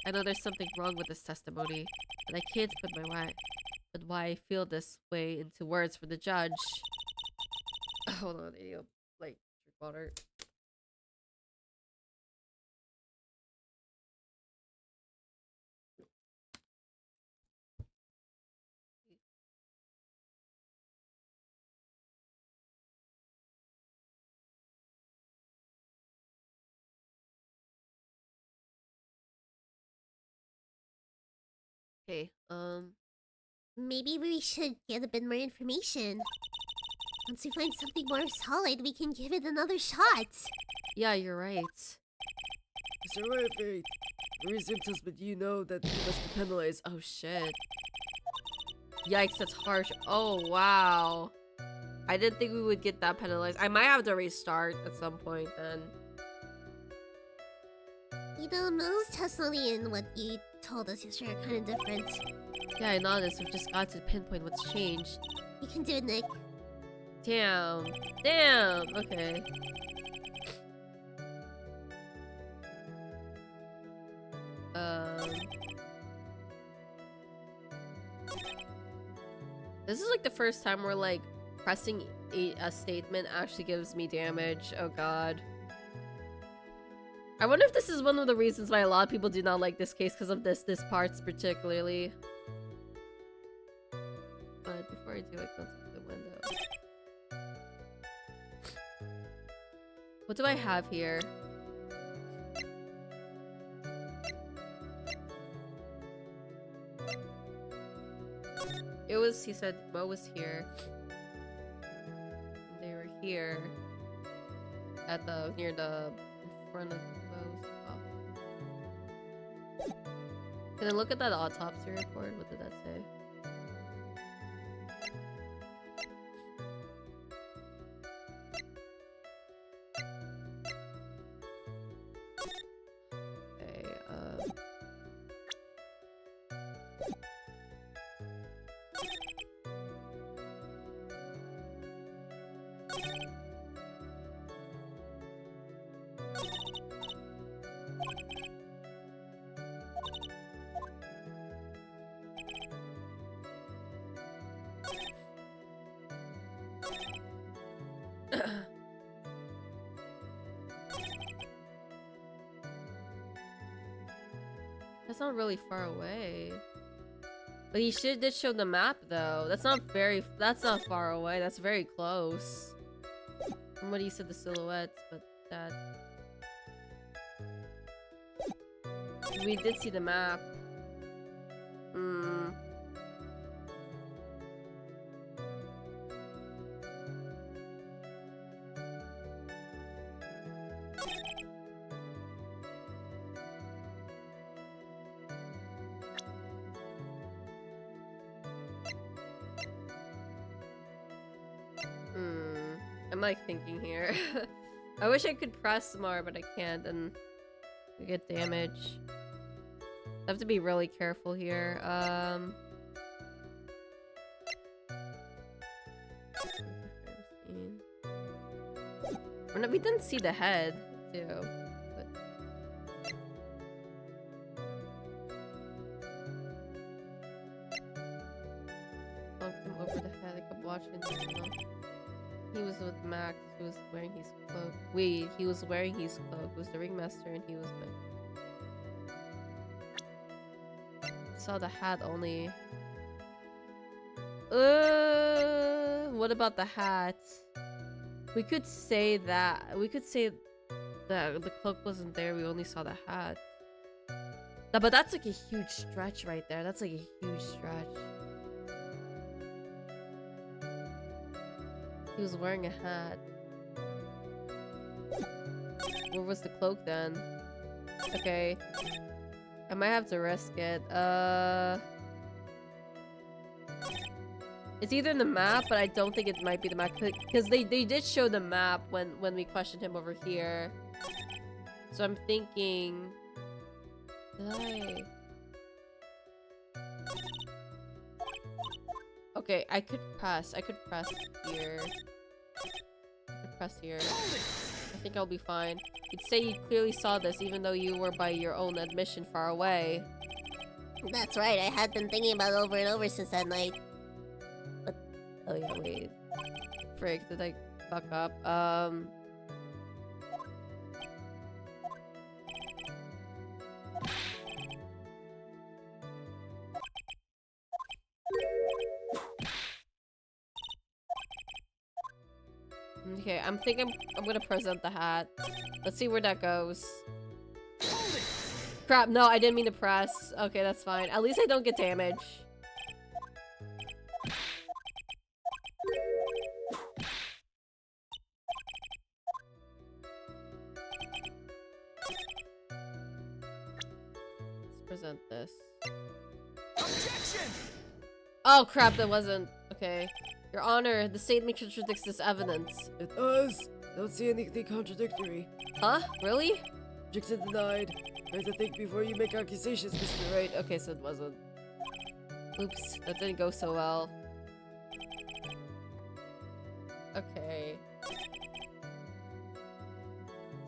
D: I know there's something wrong with this testimony, and I can't put why I feel this way into words for the judge. Hold on, I need to, like, drink water.
A: Okay,
B: Maybe we should get a bit more information. Once we find something more solid, we can give it another shot.
A: yeah, you're right.
C: Mr. Wright, resume test, but you know that you must be penalized.
A: Oh shit. Yikes, that's harsh. Oh wow. I didn't think we would get that penalized. I might have to restart at some point then.
B: You know, those tests only in what you told us yesterday are kind of different.
A: Yeah, I noticed. We've just got to pinpoint what's changed.
B: You can do it, Nick.
A: Damn. Damn. Okay. This is like the first time where like pressing a statement actually gives me damage. Oh god. I wonder if this is one of the reasons why a lot of people do not like this case because of this parts particularly. But before I do, I go to the window. What do I have here? It was, he said, Mo was here. They were here. At the, near the, in front of Mo's office. Can I look at that autopsy report? What did that say? That's not really far away. But he did show the map though. That's not far away. That's very close. From what he said, the silhouettes, but that... We did see the map. I'm like thinking here. I wish I could press more, but I can't, and we get damage. I have to be really careful here. We didn't see the head, too. But... Bumped him over the head. I kept watching him. He was with Max, who was wearing his cloak. He was wearing his cloak. It was the ringmaster, and he was with... Saw the hat only. What about the hat? We could say that. We could say that the cloak wasn't there. We only saw the hat. But that's like a huge stretch right there. That's like a huge stretch. He was wearing a hat. Where was the cloak then? Okay. I might have to risk it. It's either in the map, but I don't think it might be the map. Because they did show the map when we questioned him over here. So I'm thinking... Did I... Okay, I could press here. I could press here. I think I'll be fine. You'd say you clearly saw this even though you were by your own admission far away.
B: That's right, I had been thinking about it over and over since that night.
A: But, oh yeah, wait. Frick, did I fuck up? Okay, I'm thinking I'm gonna present the hat. Let's see where that goes. Crap, no, I didn't mean to press. Okay, that's fine. At least I don't get damage. Let's present this.
F: Objection!
A: Oh crap, that wasn't. Okay. Your Honor, the statement contradicts this evidence.
C: It does. Don't see anything contradictory.
A: Huh? Really?
C: Objection denied. Try to think before you make accusations, Mr.
A: Right, okay, so it wasn't. Oops, that didn't go so well. Okay.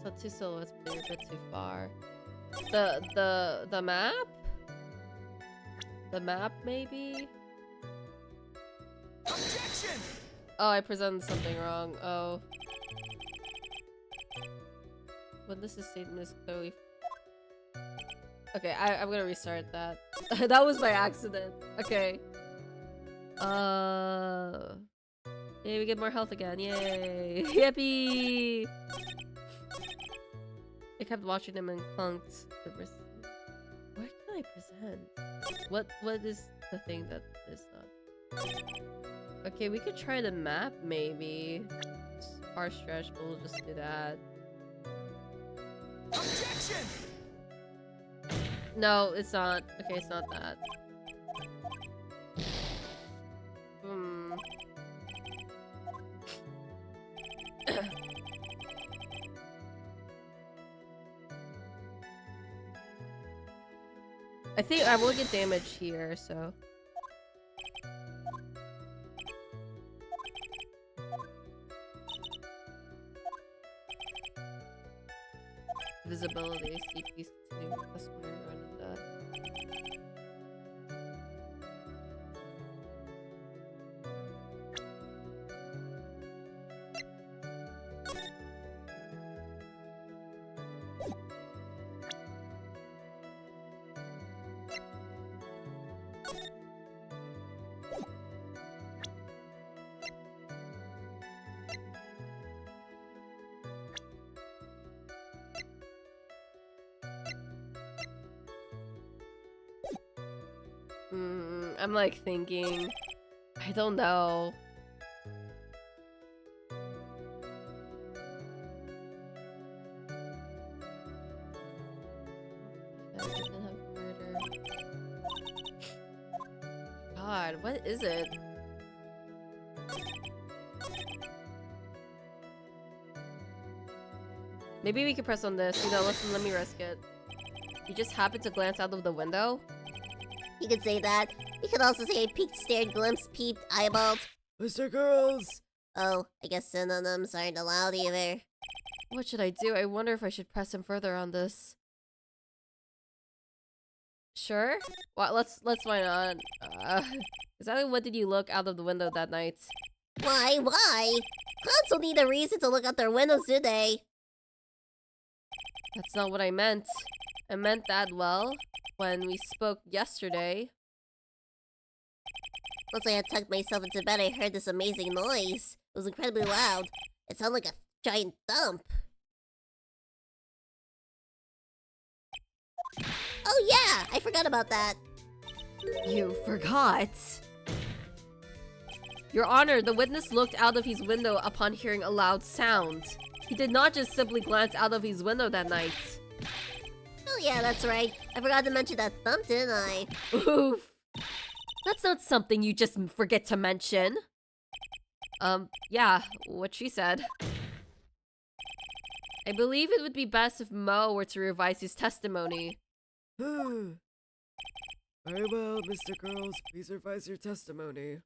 A: So 2 silhouettes, but you're a bit too far. The map? The map, maybe?
F: Objection!
A: Oh, I presented something wrong. Oh. When this is statement is clearly... Okay, I'm gonna restart that. That was by accident. Okay. Yay, we get more health again. Yay. Yippee! I kept watching them and clunked. What can I present? What is the thing that is not? Okay, we could try the map maybe. It's far stretch, but we'll just do that.
F: Objection!
A: No, it's not. Okay, it's not that. I think I will get damage here, so. Visibility, CP's continuing customer running that. I'm like thinking. I don't know. God, what is it? Maybe we could press on this. You know, listen, let me risk it. You just happened to glance out of the window?
B: You could say that. You could also say peeked, stared, glimpsed, peeped, eyeballed.
C: Mr. Girls!
B: Oh, I guess synonyms aren't allowed either.
A: What should I do? I wonder if I should press him further on this. Sure? Well, let's find out. Exactly what did you look out of the window that night?
B: Why? Clowns don't need a reason to look out their windows, do they?
A: That's not what I meant. I meant that, well, when we spoke yesterday.
B: Once I had tucked myself into bed, I heard this amazing noise. It was incredibly loud. It sounded like a giant thump. Oh yeah, I forgot about that.
A: You forgot? Your Honor, the witness looked out of his window upon hearing a loud sound. He did not just simply glance out of his window that night.
B: Oh yeah, that's right. I forgot to mention that thump, didn't I?
A: Oof. That's not something you just forget to mention. Yeah, what she said. I believe it would be best if Mo were to revise his testimony.
C: Very well, Mr. Girls. Please revise your testimony.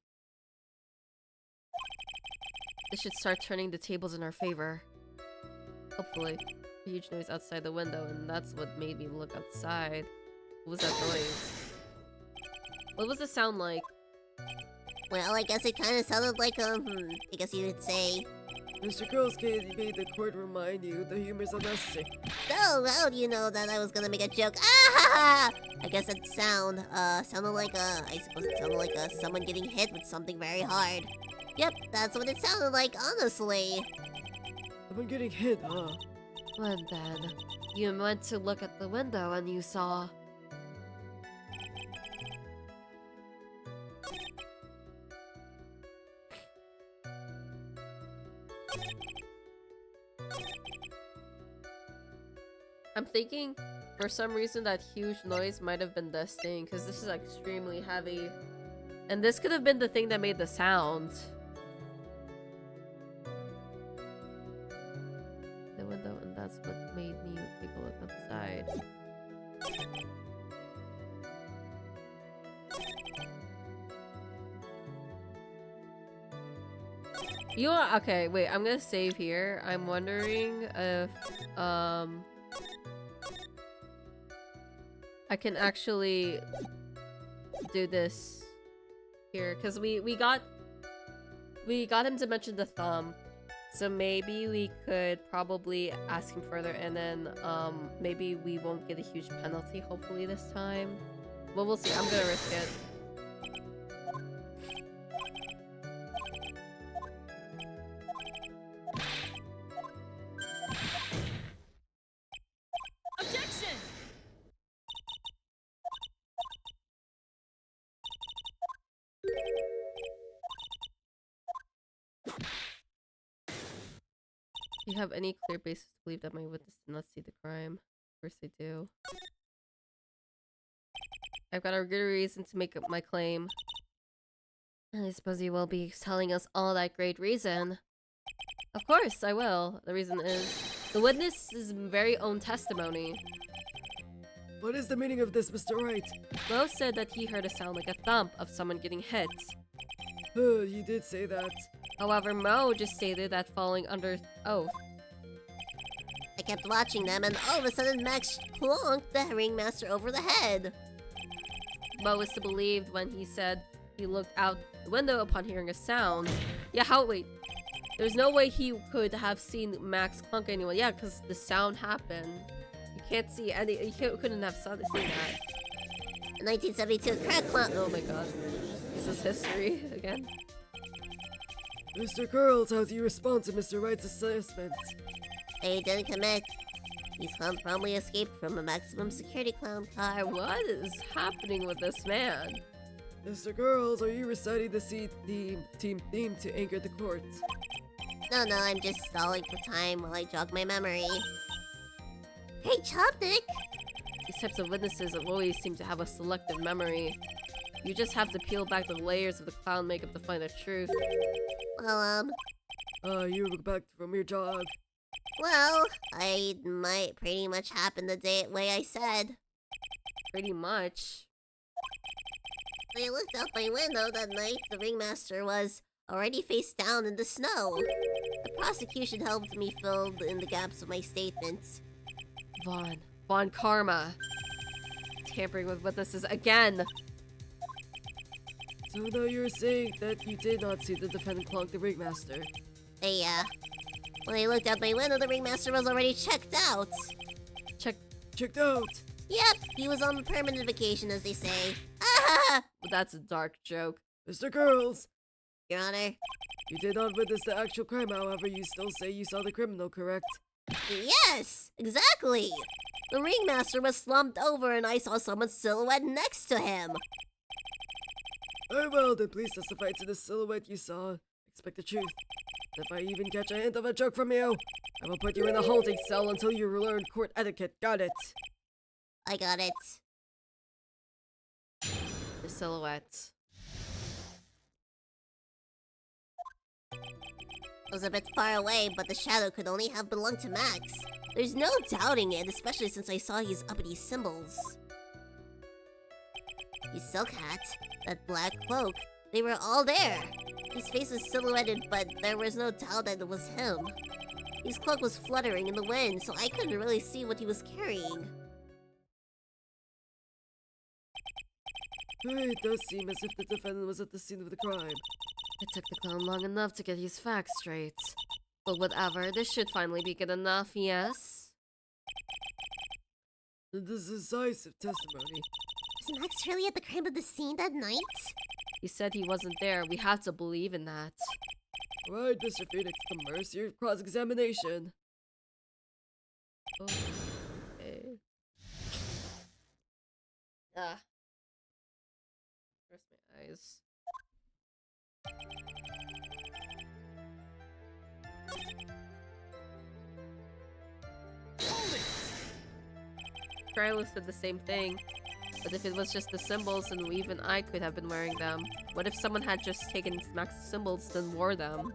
A: This should start turning the tables in our favor. Hopefully. A huge noise outside the window, and that's what made me look outside. What was that noise? What was the sound like?
B: Well, I guess it kind of sounded like I guess you would say.
C: Mr. Girls made the court remind you the humor's unnecessary.
B: Oh, well, you know that I was gonna make a joke. Ah ha ha! I guess it sounded like I suppose it sounded like someone getting hit with something very hard. Yep, that's what it sounded like, honestly.
C: Someone getting hit, huh?
D: When then? You went to look at the window and you saw...
A: I'm thinking for some reason that huge noise might have been this thing, because this is like, extremely heavy. And this could have been the thing that made the sound. The window, and that's what made me take a look outside. You know what? Okay, wait, I'm gonna save here. I'm wondering if, I can actually do this here, because we got him to mention the thumb, so maybe we could probably ask him further, and then maybe we won't get a huge penalty hopefully this time. Well, we'll see. I'm gonna risk it.
F: Objection!
A: Do you have any clear basis to believe that my witness did not see the crime? Of course I do. I've got a good reason to make up my claim.
D: I suppose you will be telling us all that great reason.
A: Of course I will. The reason is the witness's very own testimony.
C: What is the meaning of this, Mr. Wright?
A: Mo said that he heard a sound like a thump of someone getting hit.
C: You did say that.
A: However, Mo just stated that falling under oath.
B: I kept watching them, and all of a sudden Max plonked the ringmaster over the head.
A: Mo was to believe when he said he looked out the window upon hearing a sound. Yeah, wait. There's no way he could have seen Max clunk anyone. Yeah, because the sound happened. You can't see any. You couldn't have seen that.
B: In 1972, crack clock.
A: Oh my god. This is history again.
C: Mr. Curls, how do you respond to Mr. Wright's assessment?
B: He didn't commit. His clown promptly escaped from a maximum security clown car.
A: What is happening with this man?
C: Mr. Curls, are you reciting the team theme to anchor the court?
B: No, I'm just stalling for time while I jog my memory. Hey, Chopstick!
A: These types of witnesses always seem to have a selective memory. You just have to peel back the layers of the clown makeup to find the truth.
B: Well,
C: You were back from your jog.
B: well, I might pretty much happen the way I said.
A: Pretty much.
B: When I looked out my window that night, the ringmaster was already face down in the snow. The prosecution helped me fill in the gaps of my statements.
A: Von Karma. Tampering with witnesses again.
C: So now you're saying that you did not see the defendant clonk the ringmaster.
B: When I looked out my window, the ringmaster was already checked out.
C: Checked out!
B: Yep, he was on permanent vacation, as they say. Ah!
A: That's a dark joke.
C: Mr. Curls!
B: Your Honor.
C: You did not witness the actual crime, however, you still say you saw the criminal, correct?
B: Yes, exactly. The ringmaster was slumped over and I saw someone's silhouette next to him.
C: Very well, then please testify to the silhouette you saw. Expect the truth. If I even catch a hint of a joke from you, I will put you in a holding cell until you learn court etiquette. Got it?
B: I got it.
A: The silhouette.
B: It was a bit far away, but the shadow could only have belonged to Max. There's no doubting it, especially since I saw his uppity symbols. His silk hat, that black cloak, they were all there. His face was silhouetted, but there was no doubt that it was him. His cloak was fluttering in the wind, so I couldn't really see what he was carrying.
C: It does seem as if the defendant was at the scene of the crime.
A: It took the clown long enough to get his facts straight. But whatever, this should finally be good enough, yes?
C: The decisive testimony.
B: Was Max really at the crime of the scene that night?
A: He said he wasn't there. We have to believe in that.
C: Right, Mr. Phoenix, commence your cross-examination.
A: Okay. Ah. Where's my eyes? Trilus said the same thing. But if it was just the symbols, then even I could have been wearing them. What if someone had just taken Max's symbols, then wore them?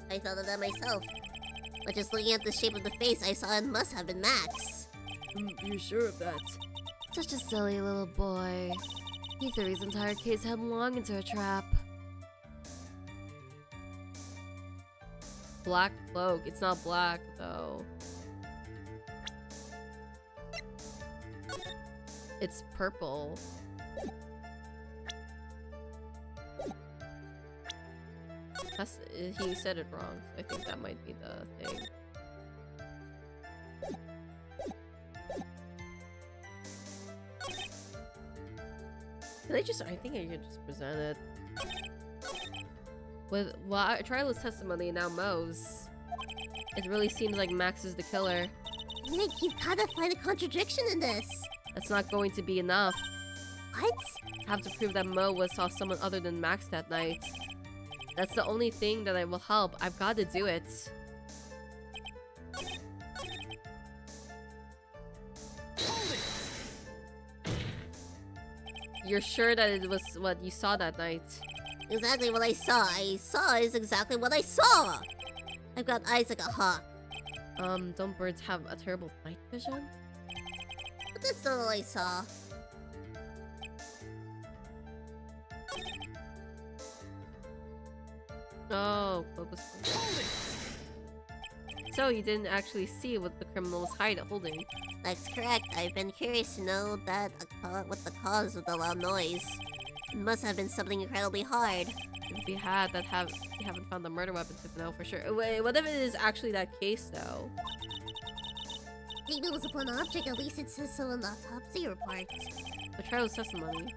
B: I thought of that myself. But just looking at the shape of the face, I saw it must have been Max.
C: You're sure of that?
D: Such a silly little boy. He threw his entire case headlong into a trap.
A: Black cloak. It's not black, though. It's purple. That's, he said it wrong. So I think that might be the thing. Can I think I could just present it. With, well, Trilus' testimony and now Mo's. It really seems like Max is the killer.
B: Nick, you've gotta find a contradiction in this.
A: That's not going to be enough.
B: What?
A: I have to prove that Mo saw someone other than Max that night. That's the only thing that I will help. I've got to do it. You're sure that it was what you saw that night?
B: Exactly what I saw. I saw is exactly what I saw. I've got eyes like a hawk.
A: Don't birds have a terrible night vision?
B: But that's not all I saw.
A: Oh, focus. So you didn't actually see what the criminal was holding.
B: That's correct. I've been curious to know that what the cause of the loud noise. It must have been something incredibly hard.
A: If we haven't found the murder weapon to know for sure. Wait, what if it is actually that case though?
B: Maybe it was a blunt object. At least it says so in the autopsy report.
A: The trial's testimony.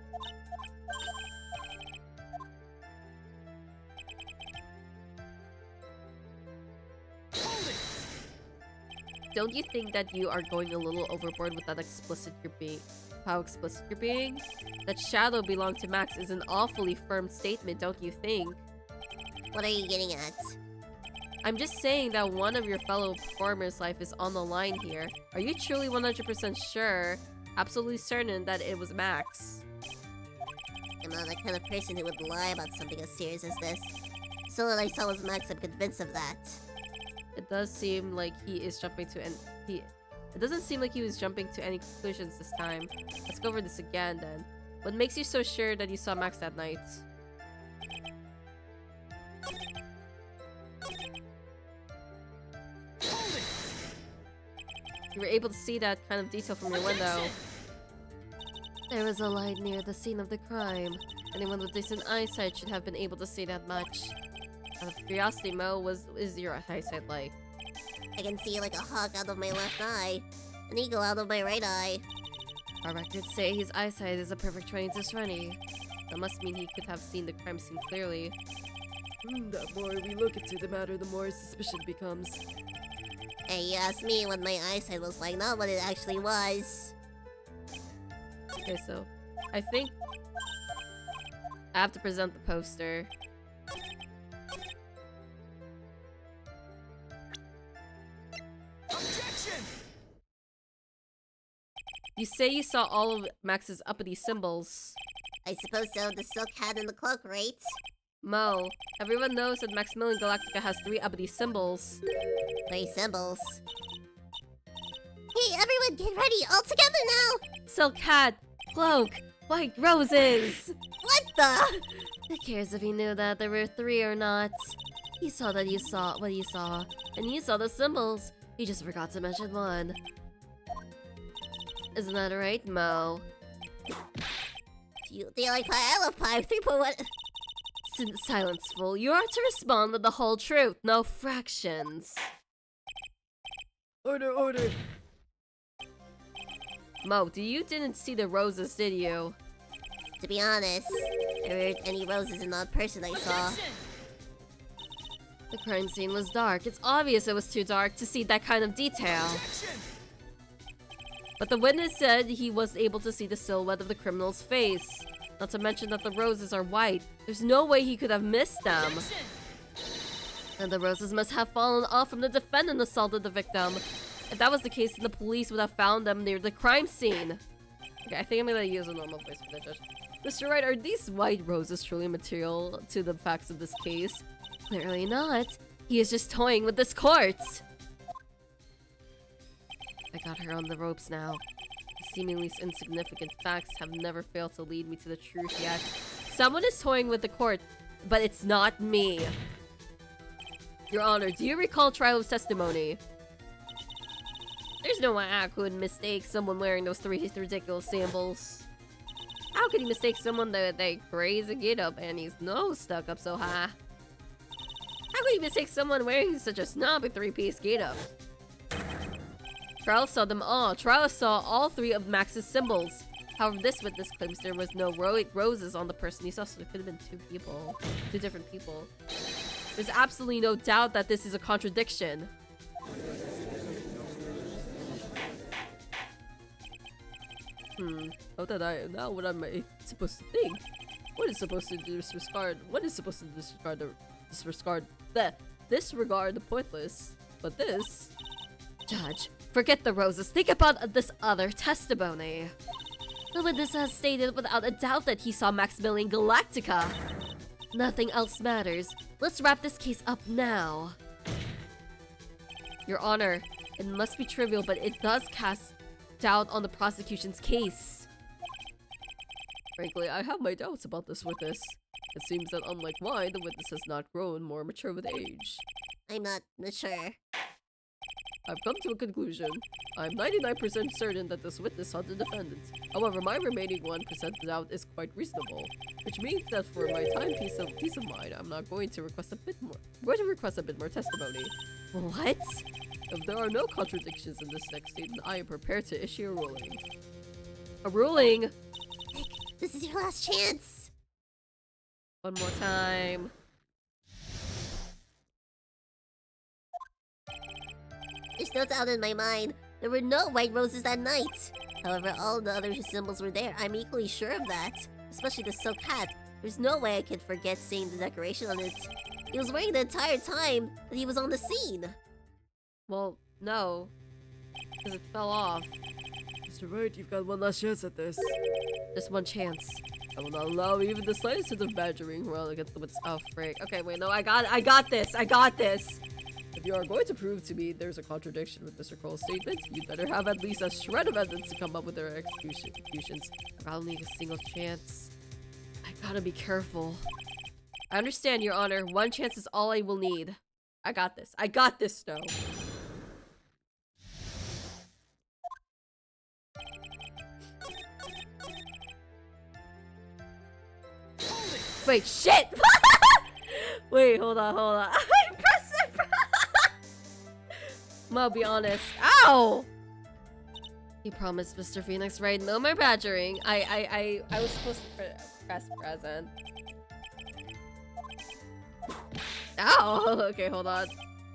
A: Don't you think that you are going a little overboard with that explicit you're being? How explicit you're being? That Shadow belonged to Max is an awfully firm statement, don't you think?
B: What are you getting at?
A: I'm just saying that one of your fellow performers' life is on the line here. Are you truly 100% sure, absolutely certain that it was Max?
B: I'm not the kind of person who would lie about something as serious as this. So what I saw was Max, I'm convinced of that.
A: It does seem like he is jumping to it doesn't seem like he was jumping to any conclusions this time. Let's go over this again then. What makes you so sure that you saw Max that night? You were able to see that kind of detail from your window.
D: There was a light near the scene of the crime. Anyone with decent eyesight should have been able to see that much.
A: Out of curiosity, Mo, is your eyesight like?
B: I can see like a hawk out of my left eye. An eagle out of my right eye.
D: Our records say his eyesight is a perfect 20/20.
A: That must mean he could have seen the crime scene clearly.
C: The more we look into the matter, the more suspicion becomes.
B: Hey, you asked me what my eyesight was like, not what it actually was.
A: Okay, so I think I have to present the poster.
F: Objection!
A: You say you saw all of Max's uppity symbols.
B: I suppose so, the silk hat and the cloak, right?
A: Mo, everyone knows that Maximilian Galactica has 3 uppity symbols.
B: 3 symbols. Hey, everyone, get ready! All together now!
A: Silk hat, cloak, white roses!
B: What the?
D: Who cares if he knew that there were 3 or not? He saw that you saw what you saw, and you saw the symbols. He just forgot to mention one. Isn't that right, Mo?
B: Do you like pie? I love pie. 3.1.
A: Silence, fool. You are to respond with the whole truth, no fractions.
C: Order, order!
A: Mo, you didn't see the roses, did you?
B: To be honest, there weren't any roses in that person I saw.
D: The crime scene was dark. It's obvious it was too dark to see that kind of detail.
F: Objection!
D: But the witness said he was able to see the silhouette of the criminal's face. Not to mention that the roses are white. There's no way he could have missed them.
F: Objection!
D: And the roses must have fallen off from the defendant assaulted the victim. If that was the case, then the police would have found them near the crime scene. Okay, I think I'm gonna use a normal voice for the judge. Mr. Wright, are these white roses truly material to the facts of this case? Clearly not. He is just toying with this court. I got her on the ropes now. Seemingly insignificant facts have never failed to lead me to the truth yet. Someone is toying with the court, but it's not me. Your Honor, do you recall Trial's testimony? There's no way I could mistake someone wearing those three ridiculous symbols. How could he mistake someone that they crazy get up and his nose stuck up so high? How could he mistake someone wearing such a snobby three-piece get-up? Trial saw them all. Trial saw all three of Max's symbols. However, this witness claims there was no roses on the person he saw, so it could have been two different people. There's absolutely no doubt that this is a contradiction. Now what am I supposed to think? What is supposed to disregard the pointless? But this... Judge, forget the roses. Think about this other testimony. The witness has stated without a doubt that he saw Maximilian Galactica. Nothing else matters. Let's wrap this case up now. Your Honor, it must be trivial, but it does cast doubt on the prosecution's case. Frankly, I have my doubts about this witness. It seems that unlike mine, the witness has not grown more mature with age.
B: I'm not mature.
D: I've come to a conclusion. I'm 99% certain that this witness saw the defendant. However, my remaining 1% doubt is quite reasonable, which means that for my peace of mind, I'm not going to request a bit more. I'm going to request a bit more testimony. What? If there are no contradictions in this next statement, I am prepared to issue a ruling. A ruling?
B: Nick, this is your last chance.
D: One more time.
B: There's no doubt in my mind. There were no white roses that night. However, all the other symbols were there. I'm equally sure of that. Especially the silk hat. There's no way I could forget seeing the decoration on it. He was wearing the entire time that he was on the scene.
D: Well, no. Because it fell off.
C: Mr. Wright, you've got one last chance at this.
D: Just one chance.
C: I will not allow even the slightest bit of badgering well against the witness.
D: Oh, frick. Okay, wait, no, I got this. I got this.
C: If you are going to prove to me there's a contradiction with Mr. Cole's statement, you better have at least a shred of evidence to come up with their executions.
D: I don't need a single chance. I gotta be careful. I understand, Your Honor. One chance is all I will need. I got this. I got this, Snow. Wait, shit! Wait, hold on. I pressed it! I'll be honest. Ow! You promised, Mr. Phoenix, right? No more badgering. I was supposed to press present. Ow! Okay, hold on.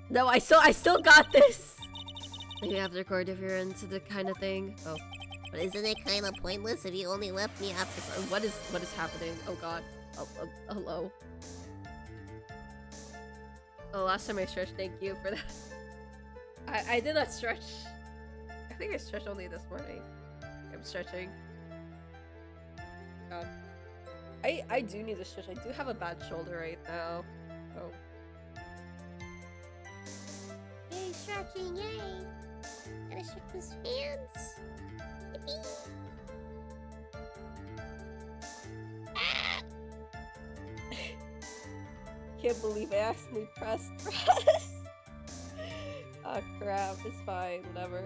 D: No, I still got this! Maybe after court if you're into the kind of thing. Oh.
B: But isn't it kind of pointless if you only left me after...
D: What is happening? Oh god. Oh, hello. Oh, last time I stretched, thank you for that. I did not stretch. I think I stretched only this morning. I'm stretching. God. I do need to stretch. I do have a bad shoulder right now. Oh.
B: Yay, stretching, yay! Gotta stretch his hands. Yippee.
D: Can't believe I accidentally pressed press. Oh crap, it's fine, whatever.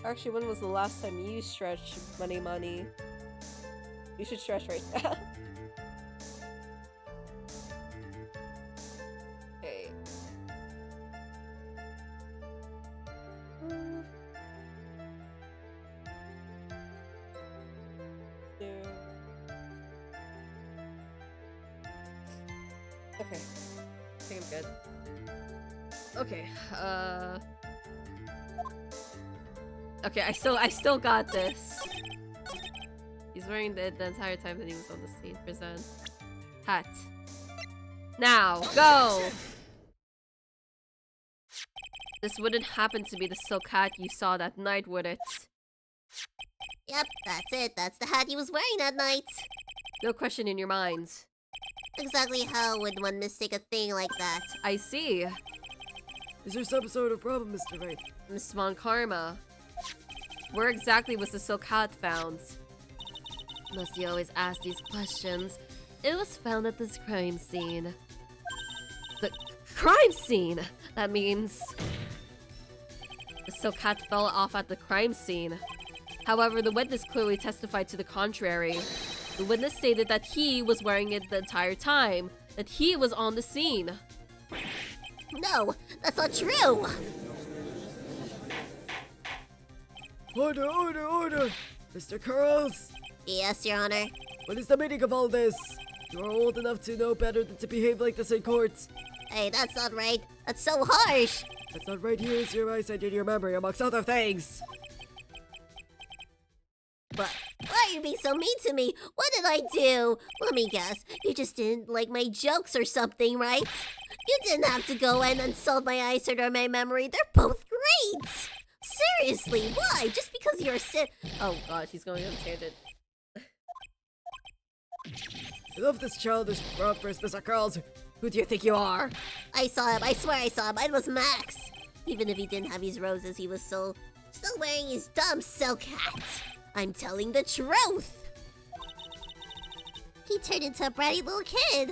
D: Actually, when was the last time you stretched, money? You should stretch right now. Okay.
A: Okay. I think I'm good. Okay, okay, I still got this. He's wearing the entire time that he was on the scene. Present. Hat. Now, go! This wouldn't happen to be the silk hat you saw that night, would it?
B: Yep, that's it. That's the hat he was wearing that night.
A: No question in your mind.
B: Exactly how would one mistake a thing like that?
A: I see.
C: Is there some sort of problem, Mr. Wright?
A: Miss Von Karma. Where exactly was the silk hat found?
D: Must you always ask these questions? It was found at this crime scene.
A: The crime scene! That means... the silk hat fell off at the crime scene. However, the witness clearly testified to the contrary. The witness stated that he was wearing it the entire time, that he was on the scene.
B: No, that's not true!
C: Order, order, order! Mr. Curls!
B: Yes, Your Honor.
C: What is the meaning of all this? You are old enough to know better than to behave like this in court.
B: Hey, that's not right. That's so harsh!
C: That's not right. Here is your eyesight and your memory, amongst other things.
B: But why are you being so mean to me? What did I do? Let me guess. You just didn't like my jokes or something, right? You didn't have to go and insult my eyesight or my memory. They're both great! Seriously, why? Just because you're
A: Oh god, he's going on a tangent.
C: I love this childish rompers, Mr. Curls. Who do you think you are?
B: I saw him. I swear I saw him. It was Max. Even if he didn't have his roses, he was still wearing his dumb silk hat. I'm telling the truth. He turned into a bratty little kid.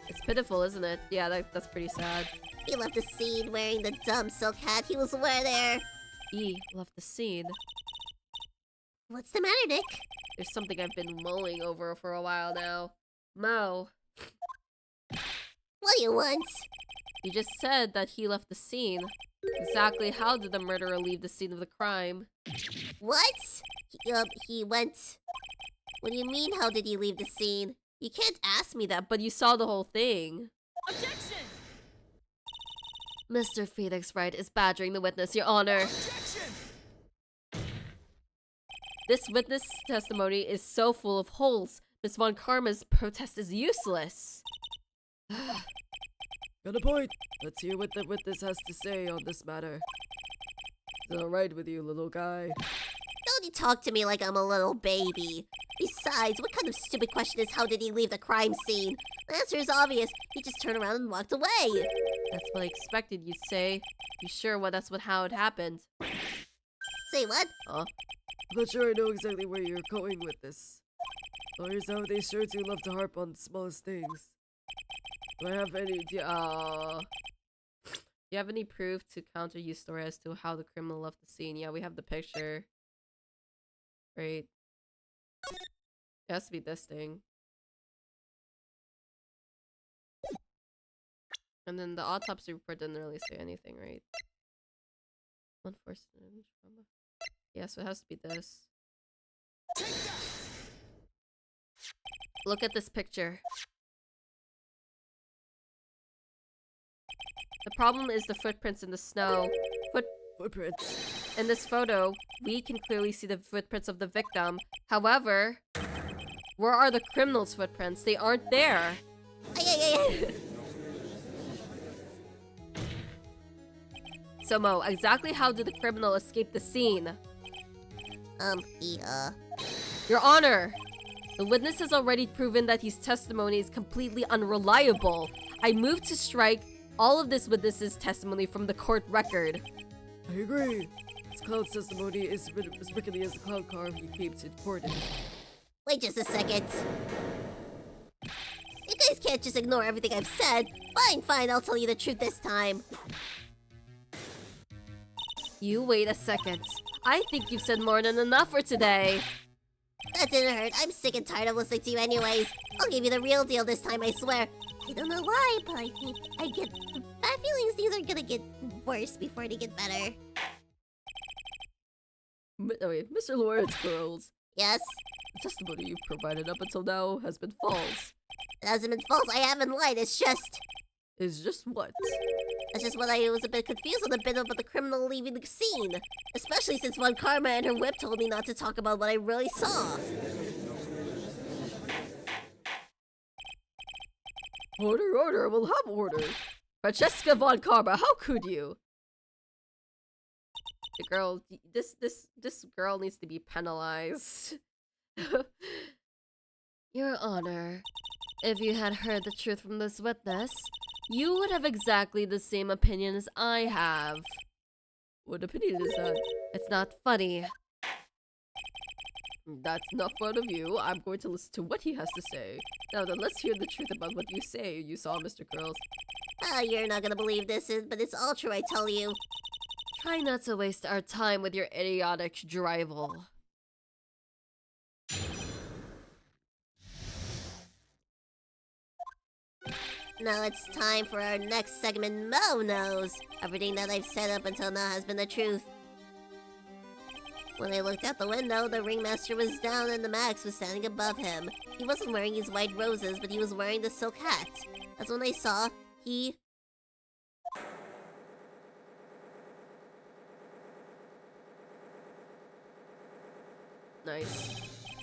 A: It's pitiful, isn't it? Yeah, that's pretty sad.
B: He left the scene wearing the dumb silk hat he was wearing there.
A: E left the scene.
B: What's the matter, Nick?
A: There's something I've been mulling over for a while now. Mo,
B: What do you want?
A: you just said that he left the scene. Exactly how did the murderer leave the scene of the crime?
B: What? He went... What do you mean, how did he leave the scene?
A: You can't ask me that, but you saw the whole thing.
F: Objection!
D: Mr. Felix Wright is badgering the witness, Your Honor.
F: Objection!
A: This witness testimony is so full of holes. Miss Von Karma's protest is useless.
C: Got a point. Let's hear what the witness has to say on this matter. Is it alright with you, little guy?
B: Don't you talk to me like I'm a little baby. Besides, what kind of stupid question is how did he leave the crime scene? The answer is obvious. He just turned around and walked away.
A: That's what I expected you'd say. You sure how it happened?
B: Say what?
C: I'm not sure I know exactly where you're going with this. Lawyers nowadays sure do love to harp on the smallest things. Do I have any...
A: Do you have any proof to counter your story as to how the criminal left the scene? Yeah, we have the picture. Right. It has to be this thing. And then the autopsy report didn't really say anything, right? Unfortunate trauma. Yeah, so it has to be this. Look at this picture. The problem is the footprints in the snow.
C: Footprints.
A: In this photo, we can clearly see the footprints of the victim. However, where are the criminal's footprints? They aren't there. So Mo, exactly how did the criminal escape the scene? Your Honor! The witness has already proven that his testimony is completely unreliable. I move to strike all of this witness's testimony from the court record.
C: I agree. This clown's testimony is as rickety as the clown car he came to report it.
B: Wait just a second. You guys can't just ignore everything I've said. Fine, I'll tell you the truth this time.
A: You wait a second. I think you've said more than enough for today.
B: That didn't hurt. I'm sick and tired of listening to you anyways. I'll give you the real deal this time, I swear. I don't know why, but I think I get bad feelings things are gonna get worse before they get better.
C: Wait, Mr. Lawrence Girls.
B: Yes?
C: The testimony you've provided up until now has been false.
B: It hasn't been false, I haven't lied, it's just...
C: It's just what?
B: That's just what I was a bit confused on a bit about the criminal leaving the scene. Especially since Von Karma and her whip told me not to talk about what I really saw.
C: Order, order, we'll have order. Francesca Von Karma, how could you? The girl, this girl needs to be penalized.
D: Your Honor, if you had heard the truth from this witness, you would have exactly the same opinion as I have.
C: What opinion is that?
D: It's not funny.
C: That's not fun of you. I'm going to listen to what he has to say. Now then, let's hear the truth about what you say you saw, Mr. Curls.
B: You're not gonna believe this, but it's all true, I tell you.
D: Try not to waste our time with your idiotic drivel.
B: Now it's time for our next segment, Mo Knows. Everything that I've said up until now has been the truth. When I looked out the window, the ringmaster was down and the Max was standing above him. He wasn't wearing his white roses, but he was wearing the silk hat. That's when I saw he...
C: Nice.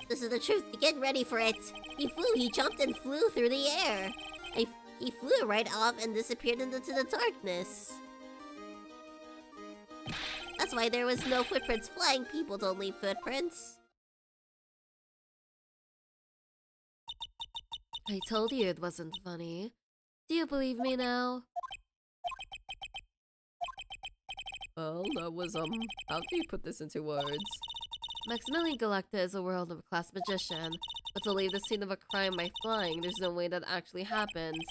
B: This is the truth, get ready for it. He jumped and flew through the air. He flew right off and disappeared into the darkness. That's why there was no footprints. Flying people don't leave footprints.
D: I told you it wasn't funny. Do you believe me now?
C: Well, that was, how do you put this into words?
D: Maximilian Galacta is a world-class magician, but to leave the scene of a crime by flying, there's no way that actually happens.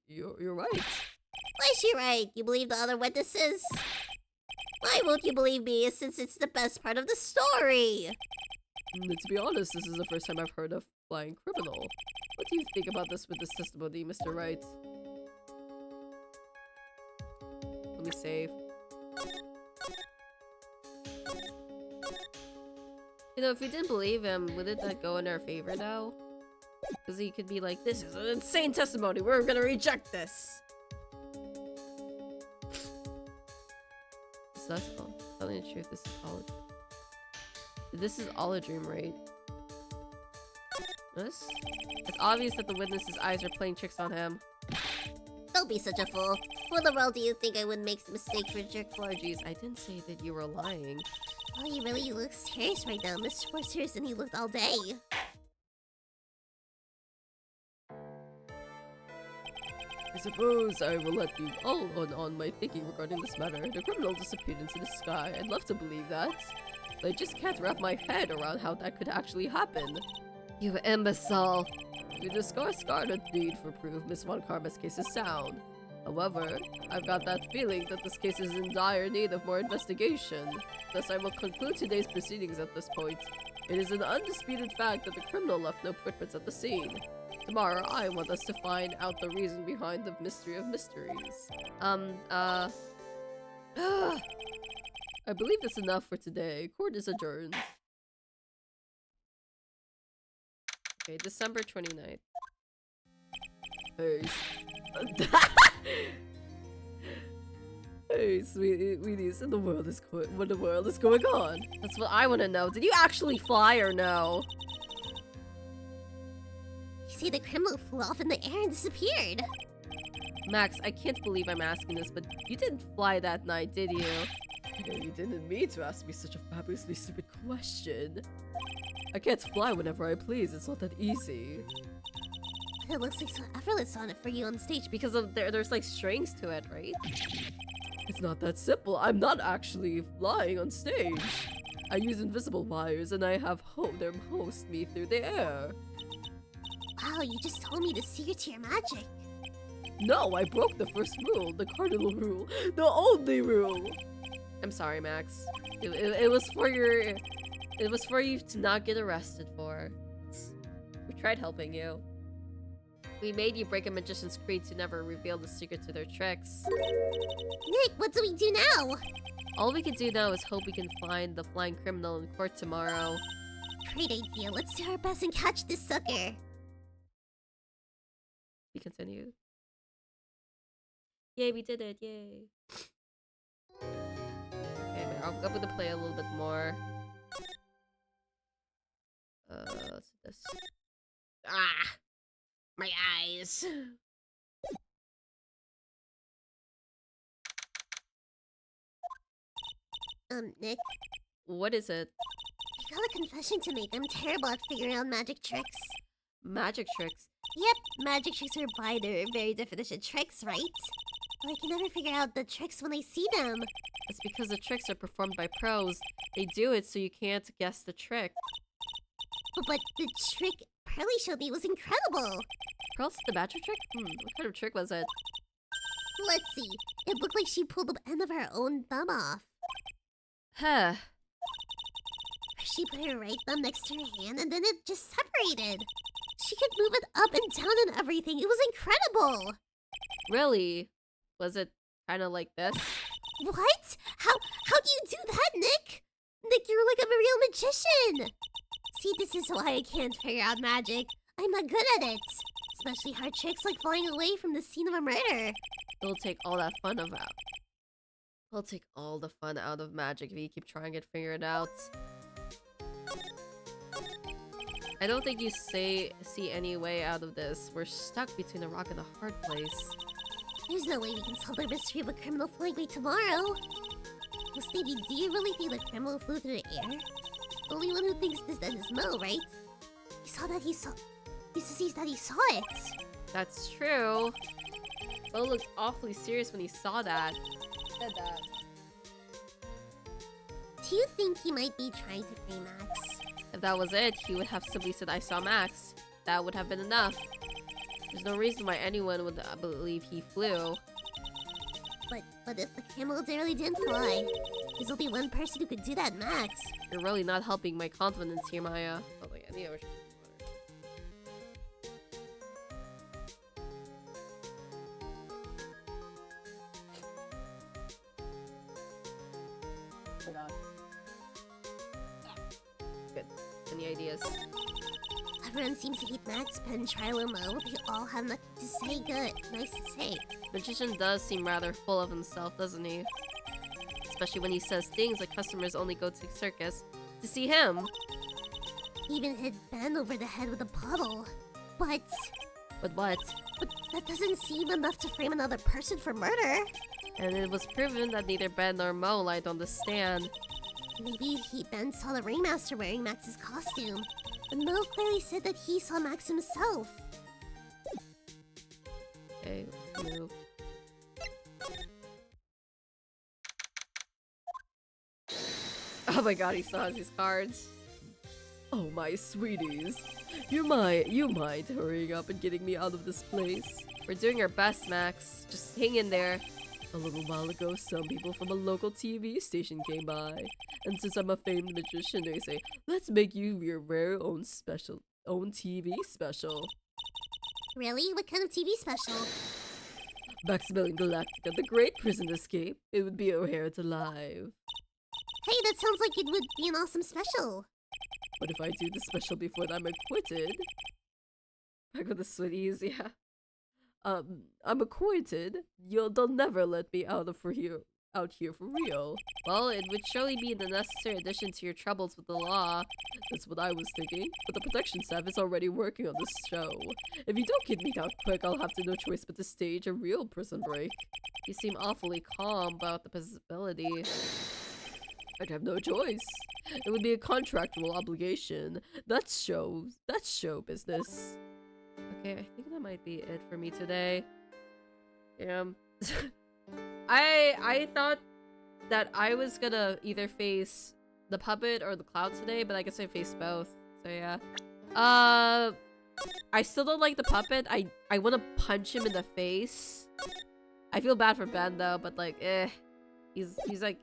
C: You're right.
B: Why is she right? You believe the other witnesses? Why won't you believe me, since it's the best part of the story?
C: To be honest, this is the first time I've heard of flying criminal. What do you think about this with this testimony, Mr. Wright? Let me save.
D: You know, if we didn't believe him, wouldn't that go in our favor now? Because he could be like,
C: This is an insane testimony. We're gonna reject this.
D: successful. Telling the truth, this is all a dream, right? This? It's obvious that the witness's eyes are playing tricks on him.
B: Don't be such a fool. Who in the world do you think I would make mistakes for jerk for?
D: Jeez, I didn't say that you were lying.
B: Oh, he really looks serious right now. Much more serious than he looked all day.
C: I suppose I will let you all on my thinking regarding this matter. The criminal disappeared into the sky. I'd love to believe that. But I just can't wrap my head around how that could actually happen.
D: You imbecile.
C: You discard a need for proof Miss Von Karma's case is sound. However, I've got that feeling that this case is in dire need of more investigation. Thus, I will conclude today's proceedings at this point. It is an undisputed fact that the criminal left no footprints at the scene. Tomorrow, I want us to find out the reason behind the mystery of mysteries. I believe that's enough for today. Court is adjourned. Okay, December 29th. Hey. Hey, sweeties, what the world is going on?
D: That's what I want to know. Did you actually fly or no?
B: You see, the criminal flew off in the air and disappeared.
D: Max, I can't believe I'm asking this, but you didn't fly that night, did you?
C: No, you didn't mean to ask me such a fabulously stupid question. I can't fly whenever I please. It's not that easy.
B: It looks like so effortless on it for you on stage.
D: Because of there's like strings to it, right?
C: It's not that simple. I'm not actually flying on stage. I use invisible wires and I have them host me through the air.
B: Wow, you just told me the secret to your magic.
C: No, I broke the first rule, the cardinal rule, the only rule.
D: I'm sorry, Max. It was for your... It was for you to not get arrested for. We tried helping you. We made you break a magician's creed to never reveal the secret to their tricks.
B: Nick, what do we do now?
D: All we can do now is hope we can find the flying criminal in court tomorrow.
B: Great idea. Let's do our best and catch this sucker.
A: We continue. Yay, we did it! Yay! Okay, I'm gonna play a little bit more. Let's do this.
E: Ah! My eyes.
B: Nick,
A: What is it?
B: I got a confession to make. I'm terrible at figuring out magic tricks.
A: Magic tricks.
B: Yep, magic tricks are by their very definition tricks, right? But I can never figure out the tricks when I see them.
A: It's because the tricks are performed by pros. They do it so you can't guess the trick.
B: But the trick Pearly showed me was incredible.
A: Pearl's the magic trick? What kind of trick was it?
B: Let's see. It looked like she pulled the end of her own thumb off.
A: Huh.
B: She put her right thumb next to her hand and then it just separated. She could move it up and down and everything. It was incredible.
A: Really? Was it kind of like this?
B: What? How do you do that, Nick? Nick, you're like a real magician. See, this is why I can't figure out magic. I'm not good at it. Especially hard tricks like flying away from the scene of a murder.
A: It'll take all that fun of out. It'll take all the fun out of magic if you keep trying to figure it out. I don't think you see any way out of this. We're stuck between a rock and a hard place.
B: There's no way we can solve the mystery of a criminal flying away tomorrow. Well, Stevie, do you really think the criminal flew through the air? The only one who thinks this then is Mo, right? He says that he saw it.
A: That's true. Bo looked awfully serious when he saw that. He said that.
B: Do you think he might be trying to free Max?
A: If that was it, he would have simply said, "I saw Max." That would have been enough. There's no reason why anyone would believe he flew.
B: But if the criminal really didn't fly, there's only one person who could do that, Max.
A: You're really not helping my confidence here, Maya. Oh, wait, I need to... Oh god. Good. Any ideas?
B: Everyone seems to hate Max, Pen, Trilo, Mo. They all have nothing to say good. Nice to say.
A: Magician does seem rather full of himself, doesn't he? Especially when he says things like customers only go to circus to see him.
B: He even hit Ben over the head with a bottle. But
A: What?
B: that doesn't seem enough to frame another person for murder.
A: And it was proven that neither Ben nor Mo lied on the stand.
B: Maybe Ben saw the ringmaster wearing Max's costume. But Mo clearly said that he saw Max himself.
A: Okay, let's move. Oh my god, he still has these cards. Oh my sweeties. You mind hurrying up and getting me out of this place? We're doing our best, Max. Just hang in there. A little while ago, some people from a local TV station came by. And since I'm a famed magician, they say, let's make you your very own TV special.
B: Really? What kind of TV special?
A: Maximilian Galactica, the great prison escape. It would be O'Hara's alive.
B: Hey, that sounds like it would be an awesome special.
A: But if I do the special before I'm acquitted... Back with the sweeties, yeah. I'm acquitted. They'll never let me out here for real. Well, it would surely be the necessary addition to your troubles with the law. That's what I was thinking. But the production staff is already working on this show. If you don't get me out quick, I'll have no choice but to stage a real prison break. You seem awfully calm about the possibility. I'd have no choice. It would be a contractual obligation. That's show business. Okay, I think that might be it for me today. Yeah. I thought that I was gonna either face the puppet or the cloud today, but I guess I faced both. So yeah. I still don't like the puppet. I want to punch him in the face. I feel bad for Ben though, but like, he's like,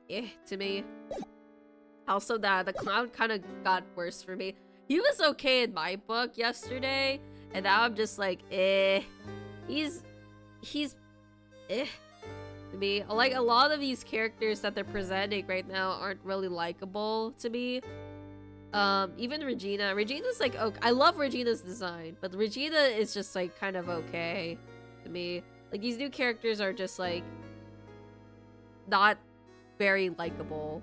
A: to me. Also, the clown kind of got worse for me. He was okay in my book yesterday, and now I'm just like, he's to me. Like, a lot of these characters that they're presenting right now aren't really likable to me. Even Regina's like, okay, I love Regina's design, but Regina is just like kind of okay to me. Like these new characters are just like not very likable,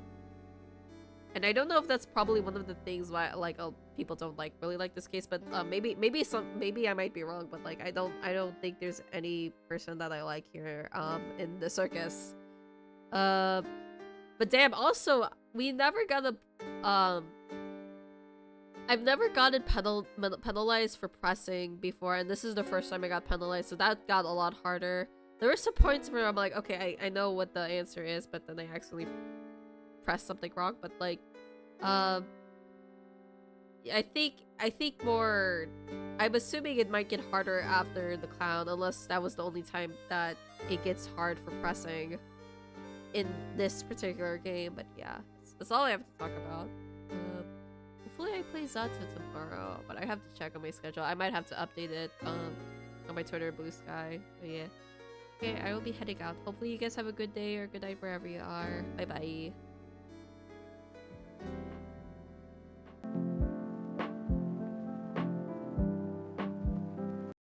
A: and I don't know if that's probably one of the things why like people don't really like this case. But maybe I might be wrong, but like I don't think there's any person that I like here in the circus. But damn, also we never got a I've never gotten penalized for pressing before, and this is the first time I got penalized, so that got a lot harder. There were some points where I'm like, okay, I know what the answer is, but then I actually pressed something wrong. But like, I think more. I'm assuming it might get harder after the clown, unless that was the only time that it gets hard for pressing in this particular game. But yeah, that's all I have to talk about. Hopefully I play Zato tomorrow, but I have to check on my schedule. I might have to update it on my Twitter, Bluesky. But yeah. Okay, I will be heading out. Hopefully you guys have a good day or good night wherever you are. Bye bye.